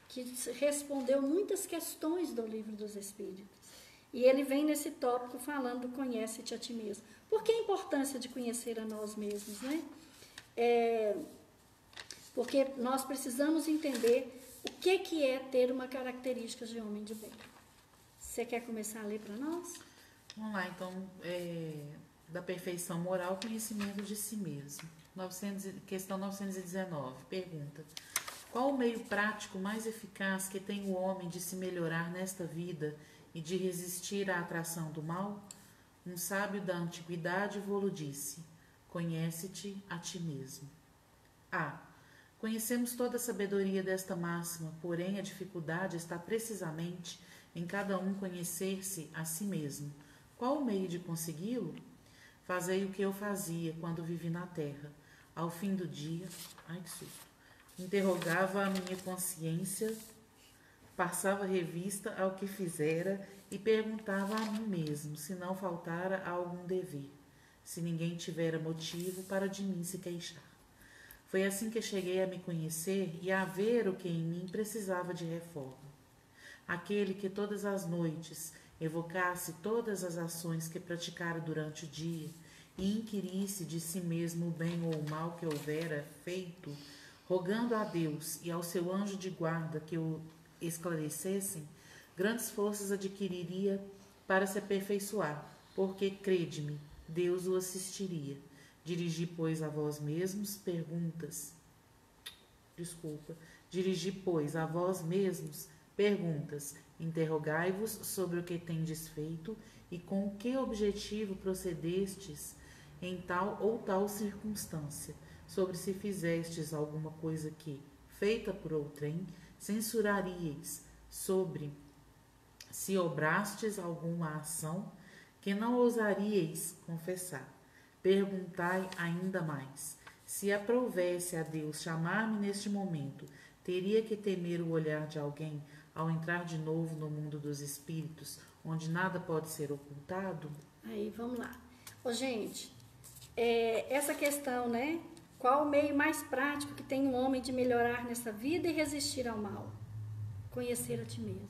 que respondeu muitas questões do Livro dos Espíritos. E ele vem nesse tópico falando do conhece-te a ti mesmo. Por que a importância de conhecer a nós mesmos, né? Porque nós precisamos entender o que é ter uma característica de homem de bem. Você quer começar a ler para nós? Vamos lá, então, da perfeição moral, conhecimento de si mesmo. Questão 919, pergunta: qual o meio prático mais eficaz que tem o homem de se melhorar nesta vida e de resistir à atração do mal? Um sábio da antiguidade vô-lo disse: conhece-te a ti mesmo. Conhecemos toda a sabedoria desta máxima, porém a dificuldade está precisamente em cada um conhecer-se a si mesmo. Qual o meio de consegui-lo? Fazei o que eu fazia quando vivi na terra. Ao fim do dia, ai que susto, interrogava a minha consciência, passava revista ao que fizera e perguntava a mim mesmo se não faltara algum dever, se ninguém tivera motivo para de mim se queixar. Foi assim que cheguei a me conhecer e a ver o que em mim precisava de reforma. Aquele que todas as noites evocasse todas as ações que praticara durante o dia e inquirisse de si mesmo o bem ou o mal que houvera feito, rogando a Deus e ao seu anjo de guarda que o esclarecessem, grandes forças adquiriria para se aperfeiçoar, porque, crede-me, Deus o assistiria. Dirigi, pois, a vós mesmos perguntas, interrogai-vos sobre o que tendes feito e com que objetivo procedestes em tal ou tal circunstância, sobre se fizestes alguma coisa que, feita por outrem, censuraríeis, sobre se obrastes alguma ação que não ousaríeis confessar. Perguntai ainda mais: se aprouvesse a Deus chamar-me neste momento, teria que temer o olhar de alguém ao entrar de novo no mundo dos espíritos, onde nada pode ser ocultado? Aí, vamos lá. Gente, essa questão, né? Qual o meio mais prático que tem um homem de melhorar nessa vida e resistir ao mal? Conhecer a ti mesmo.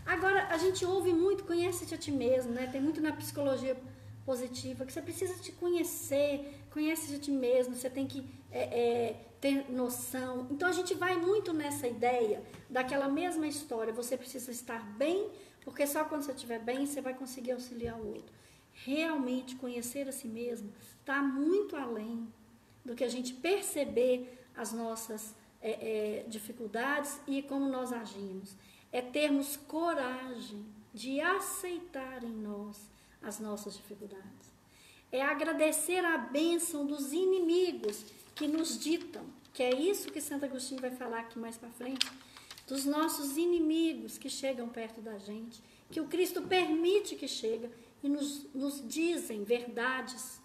Agora, a gente ouve muito, conhece-te a ti mesmo, né? Tem muito na psicologia positiva, que você precisa te conhecer, conhece a ti mesmo, você tem que ter noção. Então, a gente vai muito nessa ideia daquela mesma história, você precisa estar bem, porque só quando você estiver bem, você vai conseguir auxiliar o outro. realmente conhecer a si mesmo está muito além do que a gente perceber as nossas dificuldades e como nós agimos. É termos coragem de aceitar em nós as nossas dificuldades. É agradecer a bênção dos inimigos que nos ditam, que é isso que Santo Agostinho vai falar aqui mais para frente, dos nossos inimigos que chegam perto da gente, que o Cristo permite que chegue e nos dizem verdades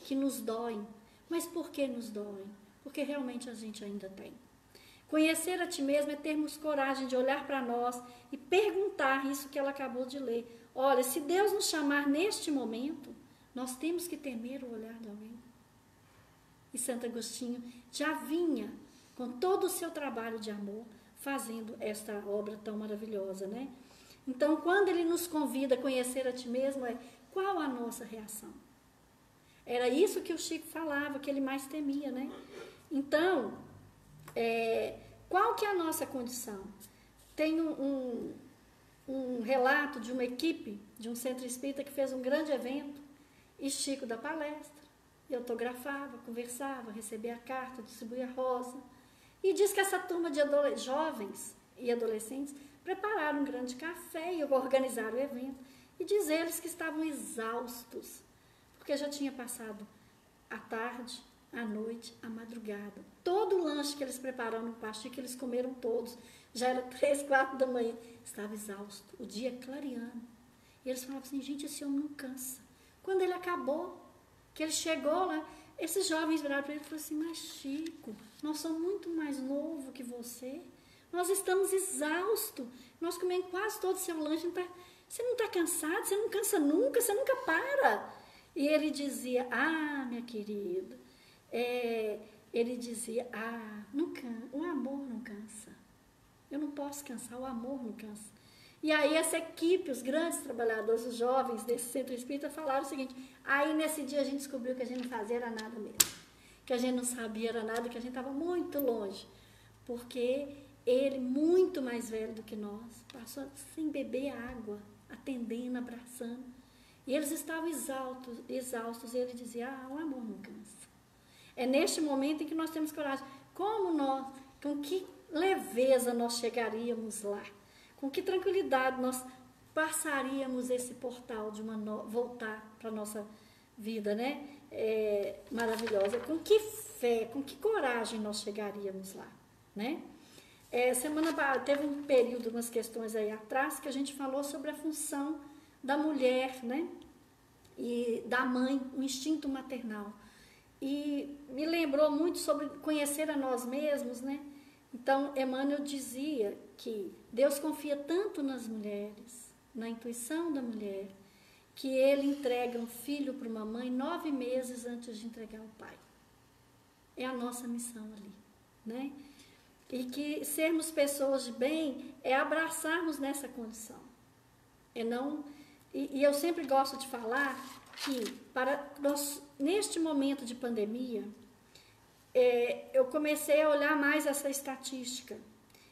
que nos doem. Mas por que nos doem? Porque realmente a gente ainda tem. Conhecer a ti mesmo é termos coragem de olhar para nós e perguntar isso que ela acabou de ler. Olha, se Deus nos chamar neste momento, nós temos que temer o olhar de alguém. E Santo Agostinho já vinha, com todo o seu trabalho de amor, fazendo esta obra tão maravilhosa, né? Então, quando ele nos convida a conhecer a ti mesmo, qual a nossa reação? Era isso que o Chico falava, que ele mais temia, né? Então, qual que é a nossa condição? Tem um relato de uma equipe, de um centro espírita que fez um grande evento, e Chico da palestra, e autografava, conversava, recebia a carta, distribuía a rosa, e diz que essa turma de jovens e adolescentes prepararam um grande café e organizaram o evento, e diz eles que estavam exaustos, porque já tinha passado a tarde, a noite, a madrugada. Todo o lanche que eles prepararam no pastinho, que eles comeram todos, já era 3, 4 da manhã, estava exausto, o dia clareando. E eles falavam assim, gente, esse homem não cansa. Quando ele acabou, que ele chegou lá, esses jovens viraram para ele e falaram assim, mas Chico, nós somos muito mais novos que você, nós estamos exaustos, nós comemos quase todo o seu lanche, você não está cansado, você não cansa nunca, você nunca para. E ele dizia, minha querida, ele dizia, o amor não cansa, eu não posso cansar, o amor não cansa. E aí essa equipe, os grandes trabalhadores, os jovens desse centro espírita falaram o seguinte, aí nesse dia a gente descobriu que a gente não fazia era nada mesmo, que a gente não sabia era nada, que a gente estava muito longe, porque ele, muito mais velho do que nós, passou sem beber água, atendendo, abraçando, e eles estavam exaustos, e ele dizia, o amor não cansa. É neste momento em que nós temos coragem, com que leveza nós chegaríamos lá, com que tranquilidade nós passaríamos esse portal de voltar para a nossa vida, né? Maravilhosa. Com que fé, com que coragem nós chegaríamos lá, né? Teve um período, umas questões aí atrás, que a gente falou sobre a função da mulher, né? E da mãe, o instinto maternal. E me lembrou muito sobre conhecer a nós mesmos, né? Então, Emmanuel dizia que Deus confia tanto nas mulheres, na intuição da mulher, que ele entrega um filho para uma mãe 9 meses antes de entregar o pai. É a nossa missão ali, né? E que sermos pessoas de bem é abraçarmos nessa condição. E eu sempre gosto de falar que, neste momento de pandemia, eu comecei a olhar mais essa estatística,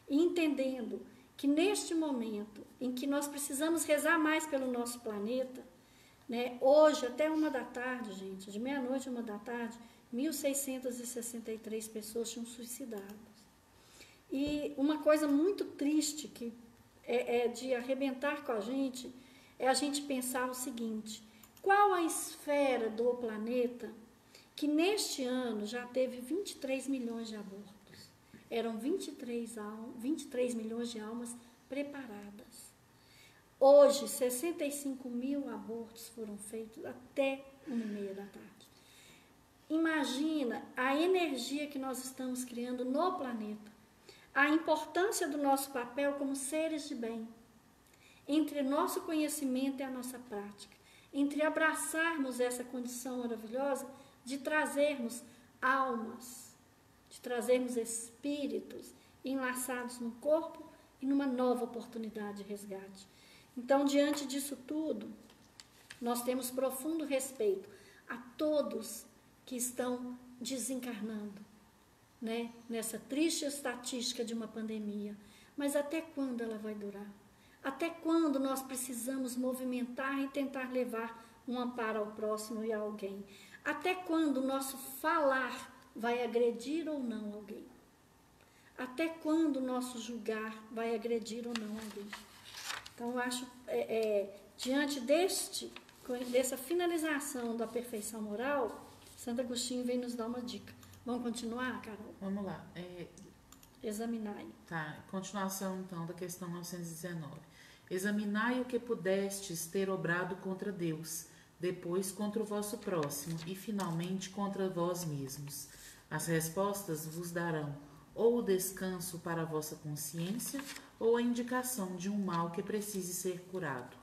e entendendo que neste momento em que nós precisamos rezar mais pelo nosso planeta, né, hoje até 1 da tarde, gente, de meia-noite a 1 da tarde, 1.663 pessoas tinham suicidado. E uma coisa muito triste que é de arrebentar com a gente, é a gente pensar o seguinte, qual a esfera do planeta que neste ano já teve 23 milhões de abortos? Eram 23 milhões de almas preparadas. Hoje, 65 mil abortos foram feitos até 1h30 da tarde. Imagina a energia que nós estamos criando no planeta, a importância do nosso papel como seres de bem, entre nosso conhecimento e a nossa prática, entre abraçarmos essa condição maravilhosa de trazermos almas, de trazermos espíritos enlaçados no corpo e numa nova oportunidade de resgate. Então, diante disso tudo, nós temos profundo respeito a todos que estão desencarnando, né? Nessa triste estatística de uma pandemia. Mas até quando ela vai durar? Até quando nós precisamos movimentar e tentar levar um amparo ao próximo e a alguém? Até quando o nosso falar vai agredir ou não alguém? Até quando o nosso julgar vai agredir ou não alguém? Então, eu acho, diante dessa finalização da perfeição moral, Santo Agostinho vem nos dar uma dica. Vamos continuar, Carol? Vamos lá. Examinai. Tá, continuação então da questão 919. Examinai o que pudestes ter obrado contra Deus, depois contra o vosso próximo e finalmente contra vós mesmos. As respostas vos darão ou o descanso para a vossa consciência ou a indicação de um mal que precise ser curado.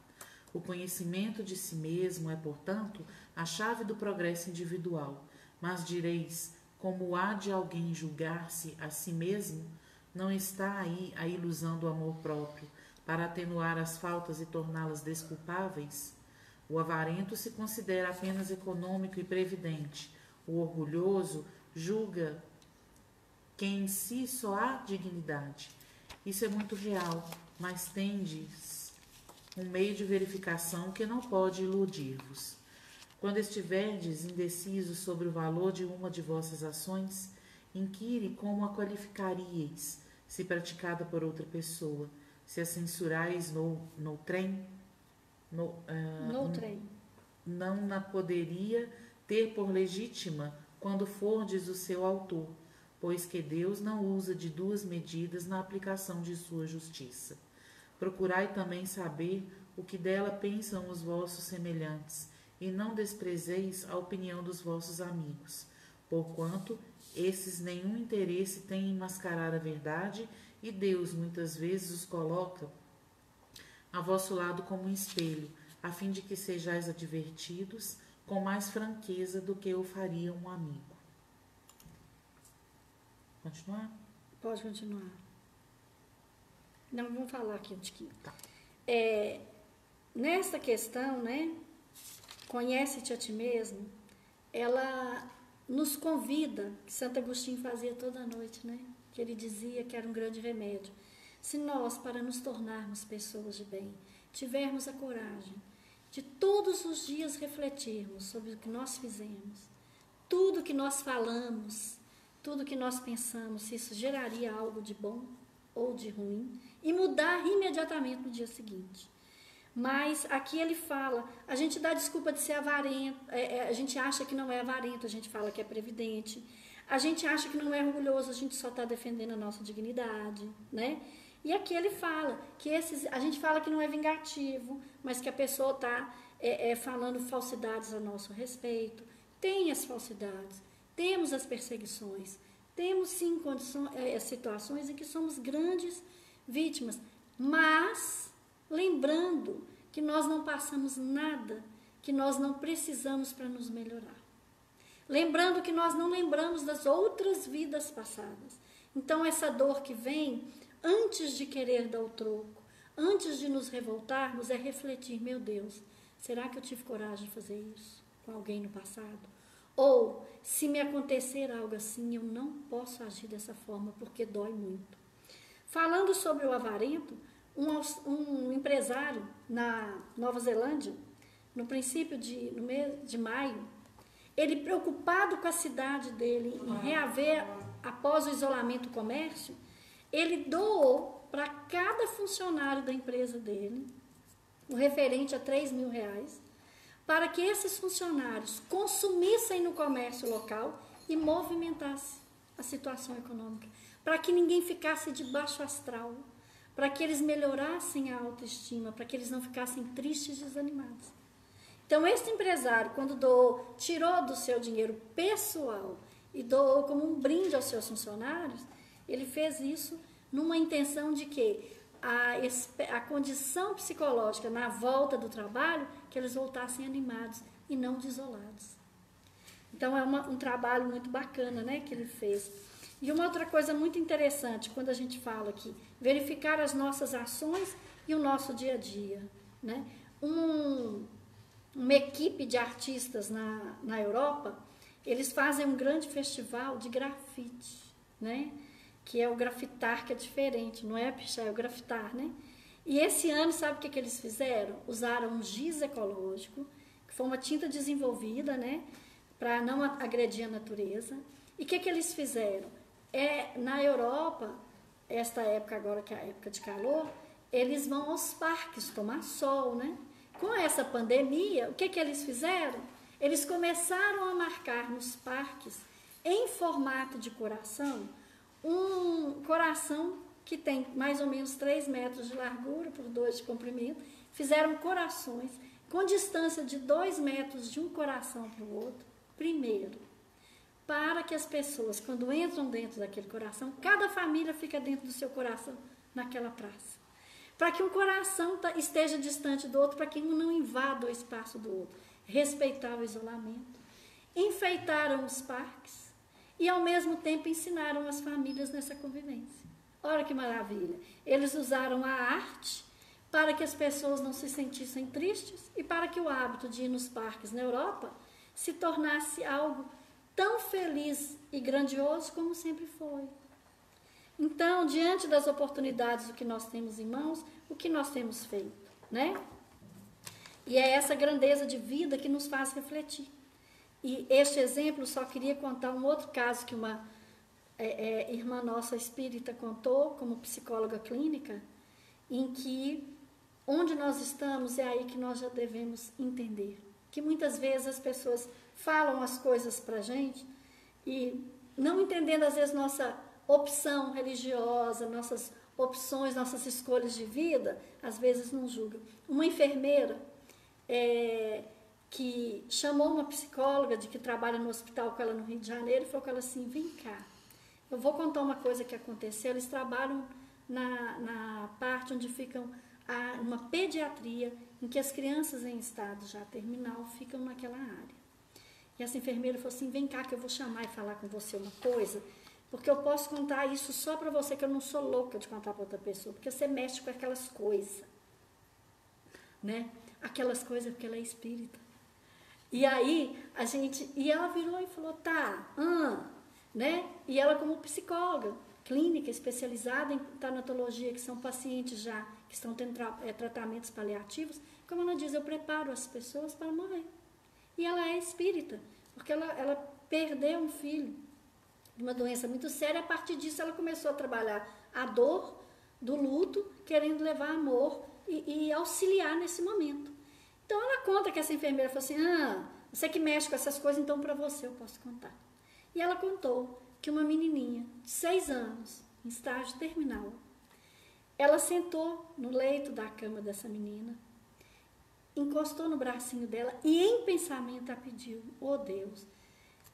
O conhecimento de si mesmo é, portanto, a chave do progresso individual. Mas direis, como há de alguém julgar-se a si mesmo, não está aí a ilusão do amor próprio, para atenuar as faltas e torná-las desculpáveis? O avarento se considera apenas econômico e previdente. O orgulhoso julga que em si só há dignidade. Isso é muito real, mas tendes um meio de verificação que não pode iludir-vos. Quando estiverdes indecisos sobre o valor de uma de vossas ações, inquire como a qualificaríeis, se praticada por outra pessoa. Se a censurais no trem, não na poderia ter por legítima quando fordes o seu autor, pois que Deus não usa de duas medidas na aplicação de sua justiça. Procurai também saber o que dela pensam os vossos semelhantes, e não desprezeis a opinião dos vossos amigos, porquanto esses nenhum interesse têm em mascarar a verdade, e Deus muitas vezes os coloca a vosso lado como um espelho, a fim de que sejais advertidos com mais franqueza do que o faria um amigo. Continuar? Pode continuar. Não, vamos falar aqui um tiquinho. Tá. Nessa questão, né, conhece-te a ti mesmo, ela nos convida, que Santo Agostinho fazia toda noite, né, que ele dizia que era um grande remédio. Se nós, para nos tornarmos pessoas de bem, tivermos a coragem de todos os dias refletirmos sobre o que nós fizemos, tudo que nós falamos, tudo que nós pensamos, se isso geraria algo de bom ou de ruim, e mudar imediatamente no dia seguinte. Mas aqui ele fala, a gente dá desculpa de ser avarento, a gente acha que não é avarento, a gente fala que é previdente, a gente acha que não é orgulhoso, a gente só está defendendo a nossa dignidade, né? E aqui ele fala que a gente fala que não é vingativo, mas que a pessoa está falando falsidades a nosso respeito. Tem as falsidades, temos as perseguições, temos sim situações em que somos grandes vítimas, mas lembrando que nós não passamos nada que nós não precisamos para nos melhorar. Lembrando que nós não lembramos das outras vidas passadas. Então, essa dor que vem, antes de querer dar o troco, antes de nos revoltarmos, é refletir, meu Deus, será que eu tive coragem de fazer isso com alguém no passado? Ou, se me acontecer algo assim, eu não posso agir dessa forma, porque dói muito. Falando sobre o avarento, um empresário na Nova Zelândia, no mês de maio, ele preocupado com a cidade dele em reaver após o isolamento do comércio, ele doou para cada funcionário da empresa dele, o referente a R$3.000, para que esses funcionários consumissem no comércio local e movimentassem a situação econômica, para que ninguém ficasse de baixo astral, para que eles melhorassem a autoestima, para que eles não ficassem tristes e desanimados. Então, esse empresário, quando doou, tirou do seu dinheiro pessoal e doou como um brinde aos seus funcionários, ele fez isso numa intenção de que a condição psicológica na volta do trabalho, que eles voltassem animados e não desolados. Então, é um trabalho muito bacana, né, que ele fez. E uma outra coisa muito interessante, quando a gente fala aqui, verificar as nossas ações e o nosso dia a dia, né? Uma equipe de artistas na Europa, eles fazem um grande festival de grafite, né? Que é o grafitar, que é diferente, não é pichar, é o grafitar, né? E esse ano, sabe o que eles fizeram? Usaram um giz ecológico, foi uma tinta desenvolvida, né, para não agredir a natureza. E o que eles fizeram? Na Europa, esta época agora que é a época de calor, eles vão aos parques tomar sol, né? Com essa pandemia, o que eles fizeram? Eles começaram a marcar nos parques, em formato de coração, um coração que tem mais ou menos 3 metros de largura por 2 de comprimento. Fizeram corações com distância de 2 metros de um coração para o outro, primeiro, para que as pessoas, quando entram dentro daquele coração, cada família fica dentro do seu coração naquela praça. Para que um coração esteja distante do outro, para que um não invada o espaço do outro. Respeitar o isolamento. Enfeitaram os parques e, ao mesmo tempo, ensinaram as famílias nessa convivência. Olha que maravilha. Eles usaram a arte para que as pessoas não se sentissem tristes e para que o hábito de ir nos parques na Europa se tornasse algo tão feliz e grandioso como sempre foi. Então, diante das oportunidades do que nós temos em mãos, o que nós temos feito, né? E é essa grandeza de vida que nos faz refletir. E este exemplo, só queria contar um outro caso que uma irmã nossa espírita contou, como psicóloga clínica, em que onde nós estamos é aí que nós já devemos entender. Que muitas vezes as pessoas falam as coisas pra gente e não entendendo às vezes nossa opção religiosa, nossas opções, nossas escolhas de vida, às vezes não julgam. Uma enfermeira que chamou uma psicóloga de que trabalha no hospital com ela no Rio de Janeiro e falou com ela assim, vem cá, eu vou contar uma coisa que aconteceu. Eles trabalham na parte onde ficam uma pediatria, em que as crianças em estado já terminal ficam naquela área. E essa enfermeira falou assim, vem cá que eu vou chamar e falar com você uma coisa, porque eu posso contar isso só para você, que eu não sou louca de contar para outra pessoa, porque você mexe com aquelas coisas, né? Aquelas coisas porque ela é espírita. E aí, e ela virou e falou, né? E ela como psicóloga, clínica especializada em tanatologia, que são pacientes já que estão tendo tratamentos paliativos, como ela diz, eu preparo as pessoas para morrer. E ela é espírita, porque ela perdeu um filho de uma doença muito séria. A partir disso ela começou a trabalhar a dor do luto, querendo levar amor e auxiliar nesse momento. Então ela conta que essa enfermeira falou assim, você que mexe com essas coisas, então para você eu posso contar. E ela contou que uma menininha de 6 anos, em estágio terminal, ela sentou no leito da cama dessa menina, encostou no bracinho dela e em pensamento ela pediu, Deus,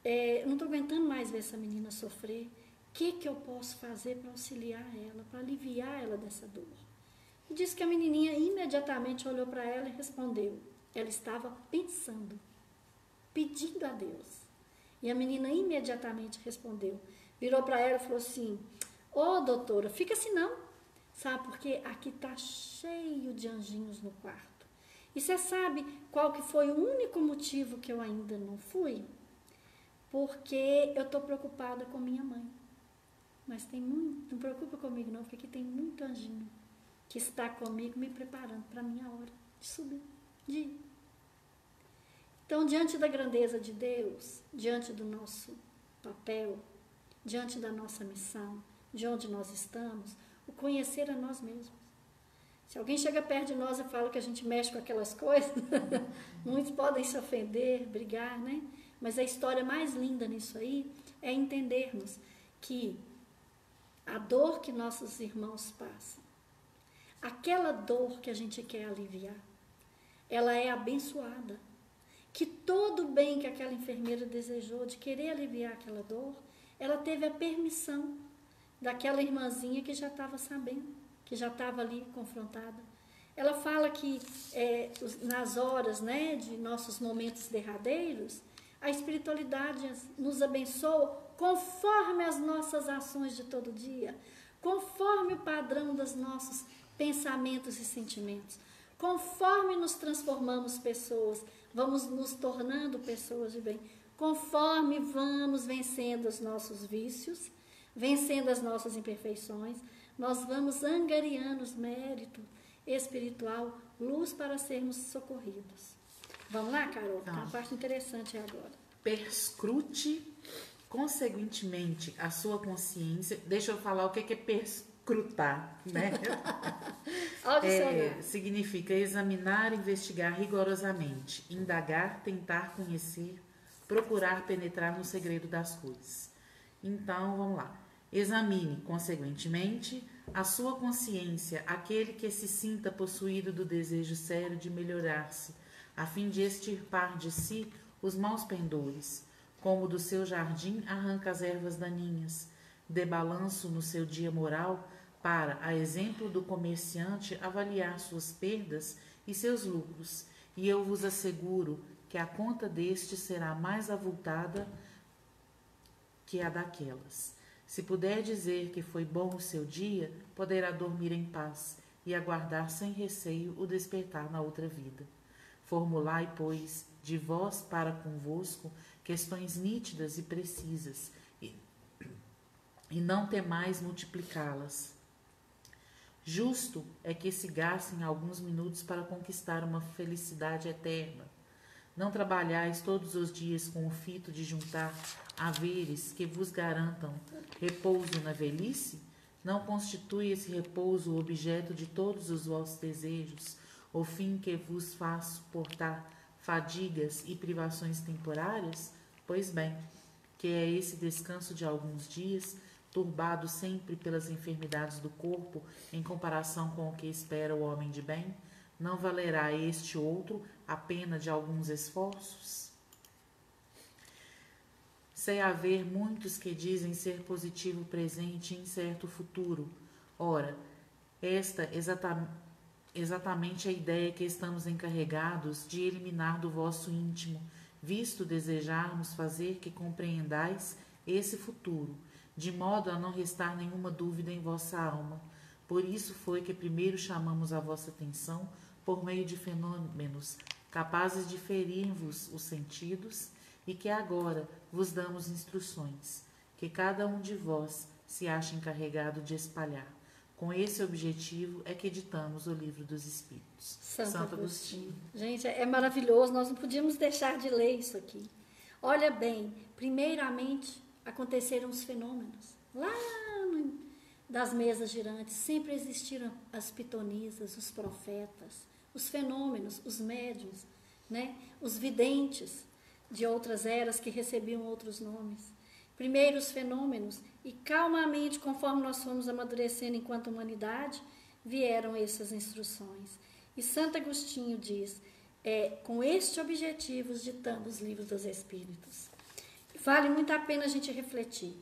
eu não estou aguentando mais ver essa menina sofrer, o que eu posso fazer para auxiliar ela, para aliviar ela dessa dor? E disse que a menininha imediatamente olhou para ela e respondeu, ela estava pensando, pedindo a Deus. E a menina imediatamente respondeu, virou para ela e falou assim, doutora, fica assim não, sabe, porque aqui está cheio de anjinhos no quarto. E você sabe qual que foi o único motivo que eu ainda não fui? Porque eu estou preocupada com minha mãe. Mas não preocupa comigo não, porque aqui tem muito anjinho que está comigo me preparando para a minha hora de subir, de ir. Então, diante da grandeza de Deus, diante do nosso papel, diante da nossa missão, de onde nós estamos, o conhecer a nós mesmos. Se alguém chega perto de nós e fala que a gente mexe com aquelas coisas, muitos podem se ofender, brigar, né? Mas a história mais linda nisso aí é entendermos que a dor que nossos irmãos passam, aquela dor que a gente quer aliviar, ela é abençoada. Que todo o bem que aquela enfermeira desejou de querer aliviar aquela dor, ela teve a permissão daquela irmãzinha que já estava sabendo, que já estava ali confrontada. Ela fala que nas horas, né, de nossos momentos derradeiros, a espiritualidade nos abençoa conforme as nossas ações de todo dia, conforme o padrão dos nossos pensamentos e sentimentos, conforme nos transformamos pessoas, vamos nos tornando pessoas de bem, conforme vamos vencendo os nossos vícios, vencendo as nossas imperfeições, nós vamos angariando os méritos espiritual, luz para sermos socorridos. Vamos lá, Carol? Tá. Tem uma parte interessante agora. Perscrute consequentemente a sua consciência. Deixa eu falar o que é perscrutar, né? Olha o dicionário. Significa examinar, investigar rigorosamente, indagar, tentar conhecer, procurar penetrar no segredo das coisas. Então, vamos lá. Examine, consequentemente, a sua consciência, aquele que se sinta possuído do desejo sério de melhorar-se, a fim de extirpar de si os maus pendores, como do seu jardim arranca as ervas daninhas, dê balanço no seu dia moral para, a exemplo do comerciante, avaliar suas perdas e seus lucros, e eu vos asseguro que a conta deste será mais avultada que a daquelas. Se puder dizer que foi bom o seu dia, poderá dormir em paz e aguardar sem receio o despertar na outra vida. Formulai, pois, de vós para convosco questões nítidas e precisas, e não temais multiplicá-las. Justo é que se gastem alguns minutos para conquistar uma felicidade eterna. Não trabalhais todos os dias com o fito de juntar haveres que vos garantam repouso na velhice? Não constitui esse repouso o objeto de todos os vossos desejos, o fim que vos faz suportar fadigas e privações temporárias? Pois bem, que é esse descanso de alguns dias, turbado sempre pelas enfermidades do corpo, em comparação com o que espera o homem de bem, não valerá este outro a pena de alguns esforços? Sei haver muitos que dizem ser positivo presente e incerto futuro. Ora, esta exatamente a ideia que estamos encarregados de eliminar do vosso íntimo, visto desejarmos fazer que compreendais esse futuro, de modo a não restar nenhuma dúvida em vossa alma. Por isso foi que primeiro chamamos a vossa atenção por meio de fenômenos capazes de ferir-vos os sentidos, e que agora vos damos instruções, que cada um de vós se acha encarregado de espalhar. Com esse objetivo é que editamos o Livro dos Espíritos. Santo Agostinho. Gente, é maravilhoso, nós não podíamos deixar de ler isso aqui. Olha bem, primeiramente aconteceram os fenômenos. Lá das mesas girantes sempre existiram as pitonisas, os profetas, os fenômenos, os médiuns, né? Os videntes de outras eras que recebiam outros nomes. Primeiro os fenômenos, e calmamente, conforme nós fomos amadurecendo enquanto humanidade, vieram essas instruções. E Santo Agostinho diz, com este objetivo ditamos os livros dos Espíritos. Vale muito a pena a gente refletir.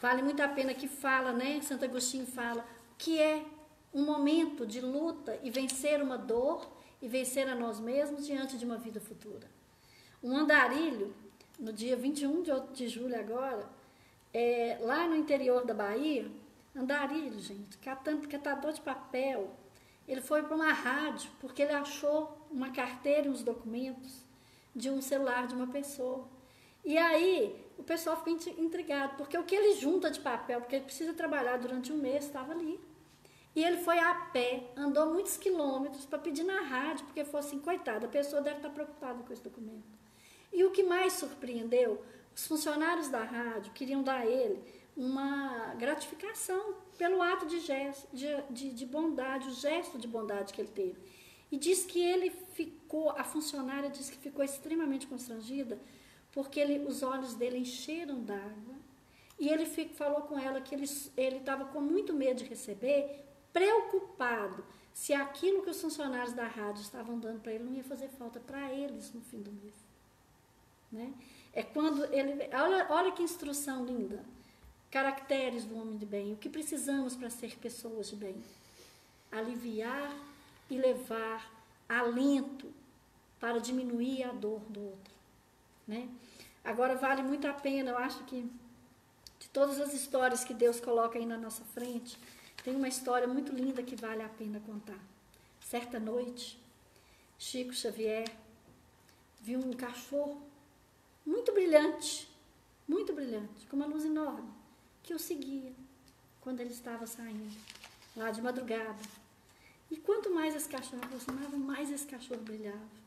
Vale muito a pena que fala, né? Santo Agostinho fala o que é um momento de luta e vencer uma dor e vencer a nós mesmos diante de uma vida futura. Um andarilho, no dia 21 de julho agora, lá no interior da Bahia, andarilho, gente, catador de papel, ele foi para uma rádio porque ele achou uma carteira e uns documentos de um celular de uma pessoa. E aí o pessoal ficou intrigado, porque o que ele junta de papel, porque ele precisa trabalhar durante um mês, estava ali. E ele foi a pé, andou muitos quilômetros para pedir na rádio, porque falou assim, coitada, a pessoa deve estar preocupada com esse documento. E o que mais surpreendeu, os funcionários da rádio queriam dar a ele uma gratificação pelo ato de bondade, o gesto de bondade que ele teve. E diz que a funcionária disse que ficou extremamente constrangida, porque os olhos dele encheram d'água, e ele falou com ela que ele estava com muito medo de receber, preocupado se aquilo que os funcionários da rádio estavam dando para ele não ia fazer falta para eles no fim do mês. Né? É quando ele... Olha que instrução linda. Caracteres do homem de bem. O que precisamos para ser pessoas de bem? Aliviar e levar alento para diminuir a dor do outro. Né? Agora, vale muito a pena, eu acho que de todas as histórias que Deus coloca aí na nossa frente, tem uma história muito linda que vale a pena contar. Certa noite, Chico Xavier viu um cachorro muito brilhante, com uma luz enorme, que o seguia quando ele estava saindo, lá de madrugada. E quanto mais esse cachorro aproximava, mais esse cachorro brilhava.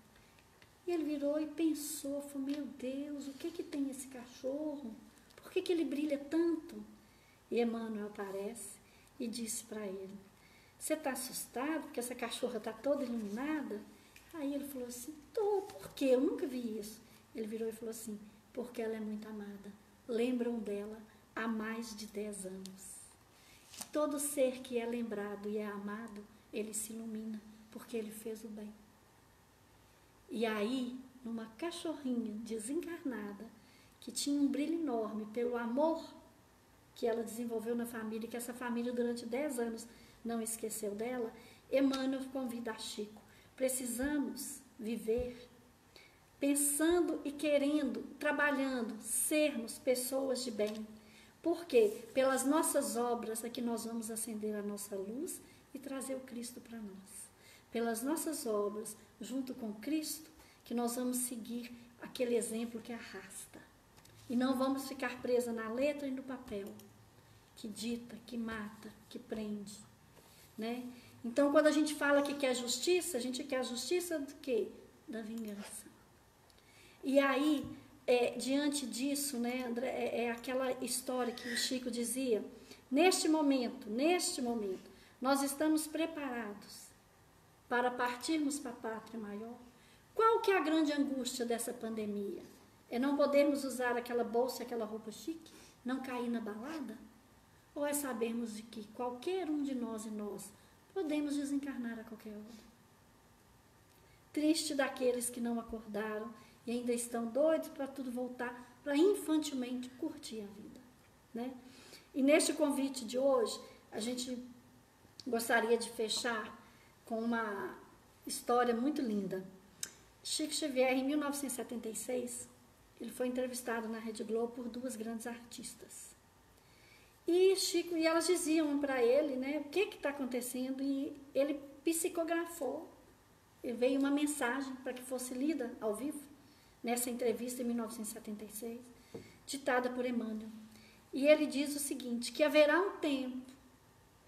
E ele virou e pensou, falou, meu Deus, o que tem esse cachorro? Por que ele brilha tanto? E Emmanuel aparece e disse para ele, você está assustado porque essa cachorra está toda iluminada? Aí ele falou assim, tô, por quê? Eu nunca vi isso. Ele virou e falou assim, porque ela é muito amada. Lembram dela há mais de 10 anos. Todo ser que é lembrado e é amado, ele se ilumina, porque ele fez o bem. E aí, numa cachorrinha desencarnada, que tinha um brilho enorme pelo amor que ela desenvolveu na família, que essa família durante 10 anos não esqueceu dela, Emmanuel convida a Chico. Precisamos viver pensando e querendo, trabalhando, sermos pessoas de bem. Porque pelas nossas obras é que nós vamos acender a nossa luz e trazer o Cristo para nós. Pelas nossas obras, junto com Cristo, que nós vamos seguir aquele exemplo que arrasta. E não vamos ficar presa na letra e no papel, que dita, que mata, que prende. Né? Então, quando a gente fala que quer justiça, a gente quer a justiça do quê? Da vingança. E aí, diante disso, né, André, é aquela história que o Chico dizia, neste momento, nós estamos preparados para partirmos para a pátria maior. Qual que é a grande angústia dessa pandemia? É não podermos usar aquela bolsa, aquela roupa chique? Não cair na balada? Ou é sabermos de que qualquer um de nós e nós podemos desencarnar a qualquer hora? Triste daqueles que não acordaram e ainda estão doidos para tudo voltar, para infantilmente curtir a vida. Né? E neste convite de hoje, a gente gostaria de fechar com uma história muito linda. Chico Xavier, em 1976, ele foi entrevistado na Rede Globo por 2 grandes artistas. E Chico, e elas diziam para ele, né, o que está acontecendo, e ele psicografou, e veio uma mensagem para que fosse lida ao vivo, nessa entrevista em 1976, ditada por Emmanuel. E ele diz o seguinte, que haverá um tempo,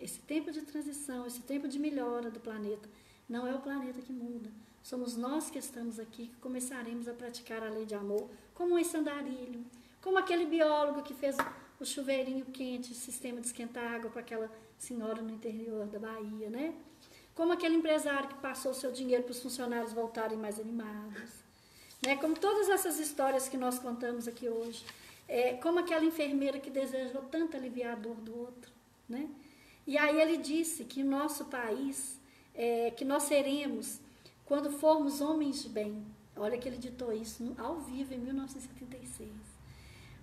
esse tempo de transição, esse tempo de melhora do planeta, não é o planeta que muda, somos nós que estamos aqui, que começaremos a praticar a lei de amor, como esse andarilho, como aquele biólogo que fez o chuveirinho quente, o sistema de esquentar água para aquela senhora no interior da Bahia, né? Como aquele empresário que passou o seu dinheiro para os funcionários voltarem mais animados, né? Como todas essas histórias que nós contamos aqui hoje, como aquela enfermeira que desejou tanto aliviar a dor do outro, né? E aí ele disse que o nosso país, que nós seremos, quando formos homens de bem, olha que ele ditou isso ao vivo em 1976,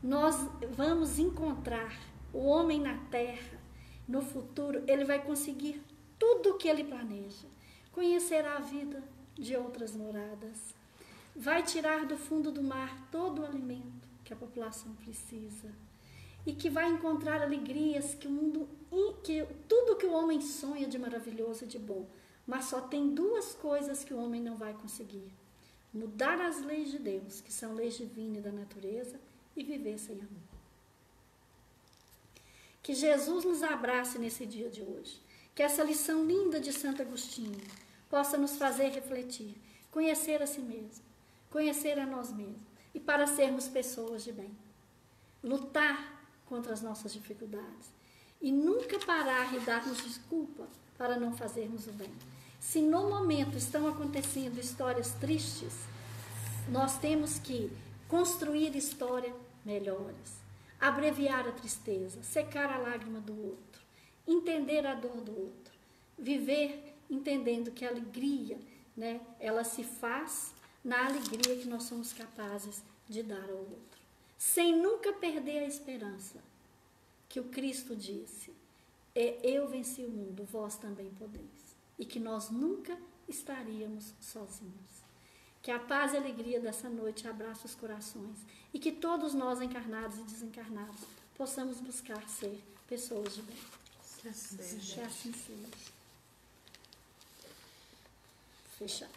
nós vamos encontrar o homem na terra, no futuro, ele vai conseguir tudo o que ele planeja, conhecerá a vida de outras moradas, vai tirar do fundo do mar todo o alimento que a população precisa e que vai encontrar alegrias que o mundo, que tudo que o homem sonha de maravilhoso e de bom, mas só tem 2 coisas que o homem não vai conseguir: mudar as leis de Deus, que são leis divinas da natureza, e viver sem amor. Que Jesus nos abrace nesse dia de hoje, que essa lição linda de Santo Agostinho possa nos fazer refletir, conhecer a si mesmo, conhecer a nós mesmos, e para sermos pessoas de bem, lutar contra as nossas dificuldades e nunca parar e darmos desculpa para não fazermos o bem. Se no momento estão acontecendo histórias tristes, nós temos que construir histórias melhores, abreviar a tristeza, secar a lágrima do outro, entender a dor do outro, viver entendendo que a alegria, né, ela se faz na alegria que nós somos capazes de dar ao outro, sem nunca perder a esperança, que o Cristo disse, eu venci o mundo, vós também podeis, e que nós nunca estaríamos sozinhos. Que a paz e a alegria dessa noite abrace os corações e que todos nós, encarnados e desencarnados, possamos buscar ser pessoas de bem. Que assim seja. Que assim seja. Fechar.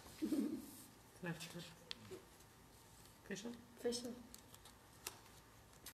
Fechou? Fechou.